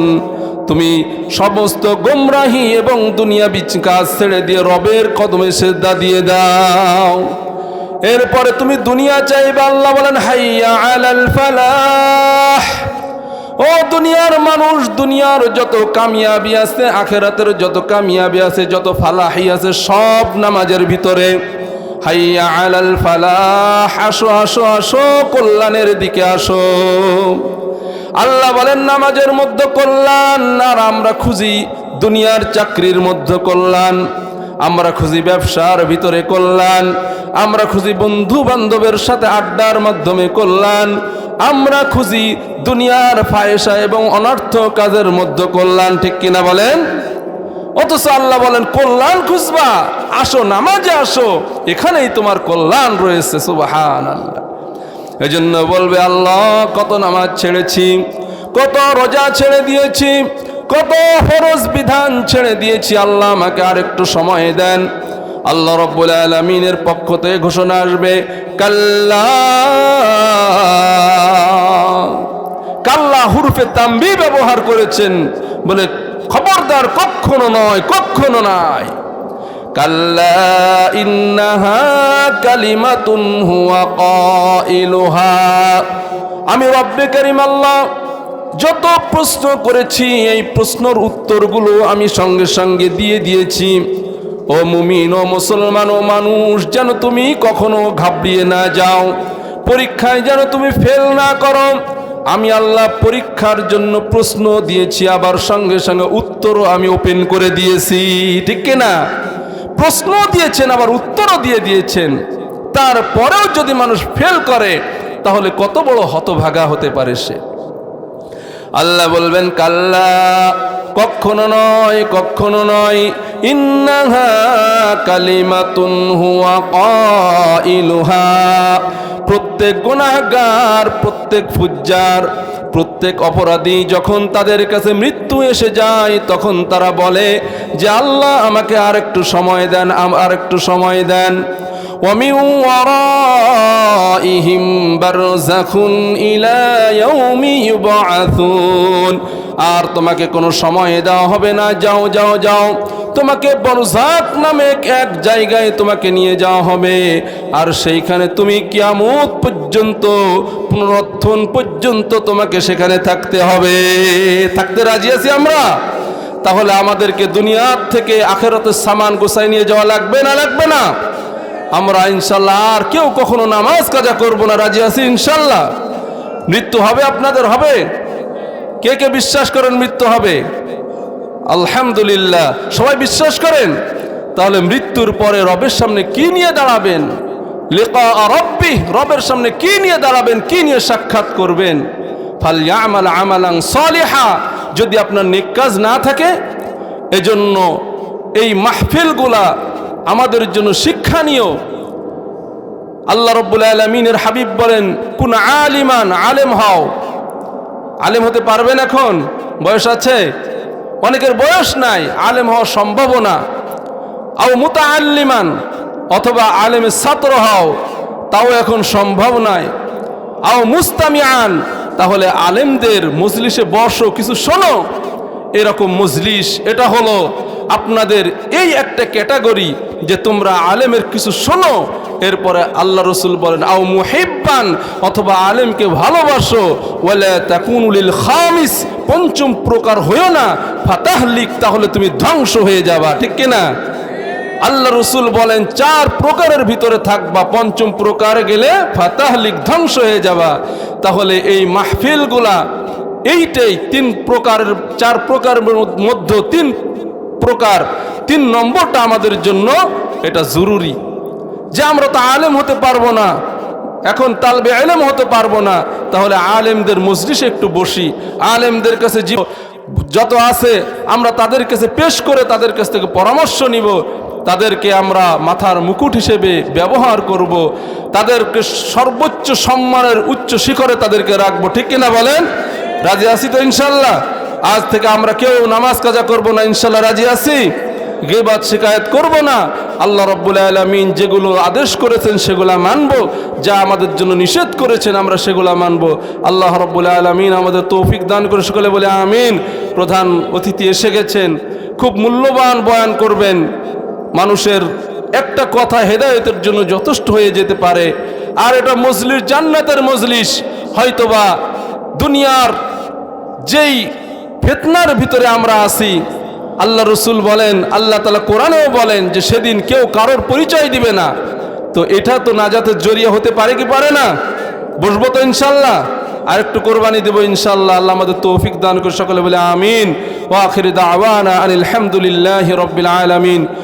A: তুমি সমস্ত গোমরাহি এবং দুনিয়াবি কাজ ছেড়ে দিয়ে রবের কদমে সিজদা দিয়ে দাও। এরপরে তুমি দুনিয়া চাইবে। আল্লাহ বলেন হাইয়া আলাল ফালাহ, ও দুনিয়ার মানুষ, দুনিয়ার যত কামিয়াবি আছে, আখিরাতের যত কামিয়াবি আছে, যত ফালাহি আছে, সব নামাজের ভিতরে। হাইয়া আলাল ফালাহ, আসো আসো আসো, কল্যাণের দিকে আসো। আল্লাহ বলেন নামাজের মধ্যে কল্যাণ, আর আমরা খুঁজি দুনিয়ার চাকরির মধ্যে কল্যাণ, আমরা খুঁজি ব্যবসার ভিতরে কল্যাণ, আমরা খুঁজি বন্ধু বান্ধবের সাথে আড্ডার মাধ্যমে কল্যাণ, আমরা খুঁজি দুনিয়ার ফায়সা এবং অনর্থ কাজের মধ্যে কল্যাণ। ঠিক কিনা বলেন? অথচ আল্লাহ বলেন কল্যাণ খুঁজবা, আসো নামাজে আসো, এখানেই তোমার কল্যাণ রয়েছে। সুবহানাল্লাহ। এজন্য বলবে আল্লাহ কত নামাজ ছেড়েছি, কত রোজা ছেড়ে দিয়েছি, কত ফরজ বিধান ছেড়ে দিয়েছি, আল্লাহ আমাকে আরেকটু সময় দেন। আল্লাহ রাব্বুল আলামিনের পক্ষ থেকে ঘোষণা আসবে কাল্লা। কাল্লা হুরফে তামবি ব্যবহার করেছেন, বলে খবরদার, কখনো নয়, কখনো নয়। কাল্লা ইন্নাহা কালিমাতুন হুয়া কাইলুহা, আমি রব্বে কারীম আল্লাহ যত প্রশ্ন করেছি, এই প্রশ্নের উত্তরগুলো আমি সঙ্গে সঙ্গে দিয়ে দিয়েছি। ও মুমিন, ও মুসলমান, ও মানুষ, যেন তুমি কখনো ঘাবড়িয়ে না যাও, পরীক্ষায় যেন তুমি ফেল না করো। আমি আল্লাহ পরীক্ষার জন্য প্রশ্ন দিয়েছি, আবার সঙ্গে সঙ্গে উত্তরও আমি ওপেন করে দিয়েছি। ঠিক কিনা? প্রশ্ন দিয়েছেন, আবার উত্তরও দিয়ে দিয়েছেন। তারপরেও যদি মানুষ ফেল করে, তাহলে কত বড় হতভাগা হতে পারে সে। আল্লাহ বলবেন কাল্লা, কখনো নয়, কখনো নয়, ইন্নাহা কালিমাতুন হুয়া কাইলুহা। প্রত্যেক গুনাহগার, প্রত্যেক ফুজ্জার, প্রত্যেক অপরাধী যখন তাদের কাছে মৃত্যু এসে যায় তখন তারা বলে যে আল্লাহ আমাকে আর একটু সময় দেন, আর একটু সময় দেন। وَمِنْ وَرَائِهِمْ بَرْزَخٌ إِلَى يَوْمِ يُبْعَثُونَ। আর তোমাকে কোনো সময় দেওয়া হবে না, যাও যাও যাও, তোমাকে বরজাক নামে এক জায়গায় তোমাকে নিয়ে যাওয়া হবে, আর সেইখানে তুমি কিয়ামত পর্যন্ত, পুনরুত্থান পর্যন্ত তোমাকে সেখানে থাকতে হবে। থাকতে রাজি আছি আমরা? তাহলে আমাদেরকে দুনিয়ার থেকে আখিরাতের সামান গোছাই নিয়ে যাওয়া লাগবে না, লাগবে না? আমরা ইনশাল্লাহ আর কেউ কখনো নামাজ কাজা করবো না, রাজি আছি ইনশাল্লাহ? মৃত্যু হবে, আপনাদের হবে? কে কে বিশ্বাস করেন মৃত্যু হবে? আলহামদুলিল্লাহ, সবাই বিশ্বাস করেন। তাহলে মৃত্যুর পরে রবের সামনে কি নিয়ে দাঁড়াবেন? লিকা রাব্বি, রবের সামনে কি নিয়ে দাঁড়াবেন, কি নিয়ে সাক্ষাৎ করবেন? ফালইআমাল আমালান সালিহা, যদি আপনার নেক কাজ না থাকে। এজন্য এই মাহফিলগুলা আমাদের জন্য শিক্ষণীয়। আল্লাহ রাব্বুল আলামিনের হাবিব বলেন কুন আলিমান, আলেম হও। আলেম হতে পারবেন? এখন বয়স আছে, অনেকের বয়স নাই, আলেম হওয়া সম্ভব না। আও মুতাআল্লিমান, অথবা আলেমের ছাত্র হও, তাও এখন সম্ভব নয়। আও মুস্তামিআন, তাহলে আলেমদের মজলিসে বসো, কিছু শোনো। এরকম মজলিস, এটা হলো আপনাদের এই একটা ক্যাটাগরি যে তোমরা আলেমের কিছু শোনো। এরপরে আল্লাহ রসুল বলেন আও মুহিব্বান, অথবা আলেমকে ভালোবাসো। ওয়ালা তাকুনু লিল খামিস, পঞ্চম প্রকার হইও না। ফাতাহলিক, তাহলে তুমি ধ্বংস হয়ে যাবা, ঠিক কিনা? আল্লাহ রসুল বলেন 4 প্রকারের ভিতরে থাকবা, পঞ্চম প্রকার গেলে ফাতাহলিক, ধ্বংস হয়ে যাবা। তাহলে এই মাহফিলগুলা এইটাই 3 প্রকারের, 4 প্রকারের মধ্যে 3 প্রকার, 3 নম্বরটা আমাদের জন্য এটা জরুরি। যে আমরা তো আলেম হতে পারবো না, এখন তালবে ইলম হতে পারবো না, তাহলে আলেমদের মজলিসে একটু বসি, আলেমদের কাছে যত আছে আমরা তাদের কাছে পেশ করে তাদের কাছ থেকে পরামর্শ নিব, তাদেরকে আমরা মাথার মুকুট হিসেবে ব্যবহার করব, তাদেরকে সর্বোচ্চ সম্মানের উচ্চ শিখরে তাদেরকে রাখবো, ঠিক কিনা বলেন? রাজি আছি তো ইনশাল্লাহ? আজ থেকে আমরা কেউ নামাজ কাজা করব না, ইনশাল্লাহ রাজি আছি? গীবত শিকায়েত করব না। আল্লাহ রাব্বুল আলামিন যেগুলো আদেশ করেছেন সেগুলো মানব, যা আমাদের জন্য নিষেধ করেছেন আমরা সেগুলো মানব। আল্লাহ রাব্বুল আলামিন আমাদের তৌফিক দান করে, সকলে বলে আমিন। প্রধান অতিথি এসে গেছেন, খুব মূল্যবান বয়ান করবেন। মানুষের একটা কথা হেদায়েতের জন্য যথেষ্ট হয়ে যেতে পারে। আর এটা মজলিস, জান্নাতের মজলিস। হয়তোবা দুনিয়ার যেই ফিতনার ভিতরে আমরা আছি, আল্লাহ রসুল বলেন, আল্লাহ তাআলা কোরআনেও বলেন যে সেদিন কেউ কারোর পরিচয় দিবে না। তো এটা তো নাজাতের জরিয়া হতে পারে কি পারে না? বসবো তো ইনশাল্লাহ? আর একটু কোরবানি দেবো ইনশাল্লাহ। আল্লাহ আমাদের তৌফিক দান করে, সকলে বলে আমিন। ওয়া আখিরু দাওয়ানা আনিল হামদুলিল্লাহি রাব্বিল আলামিন।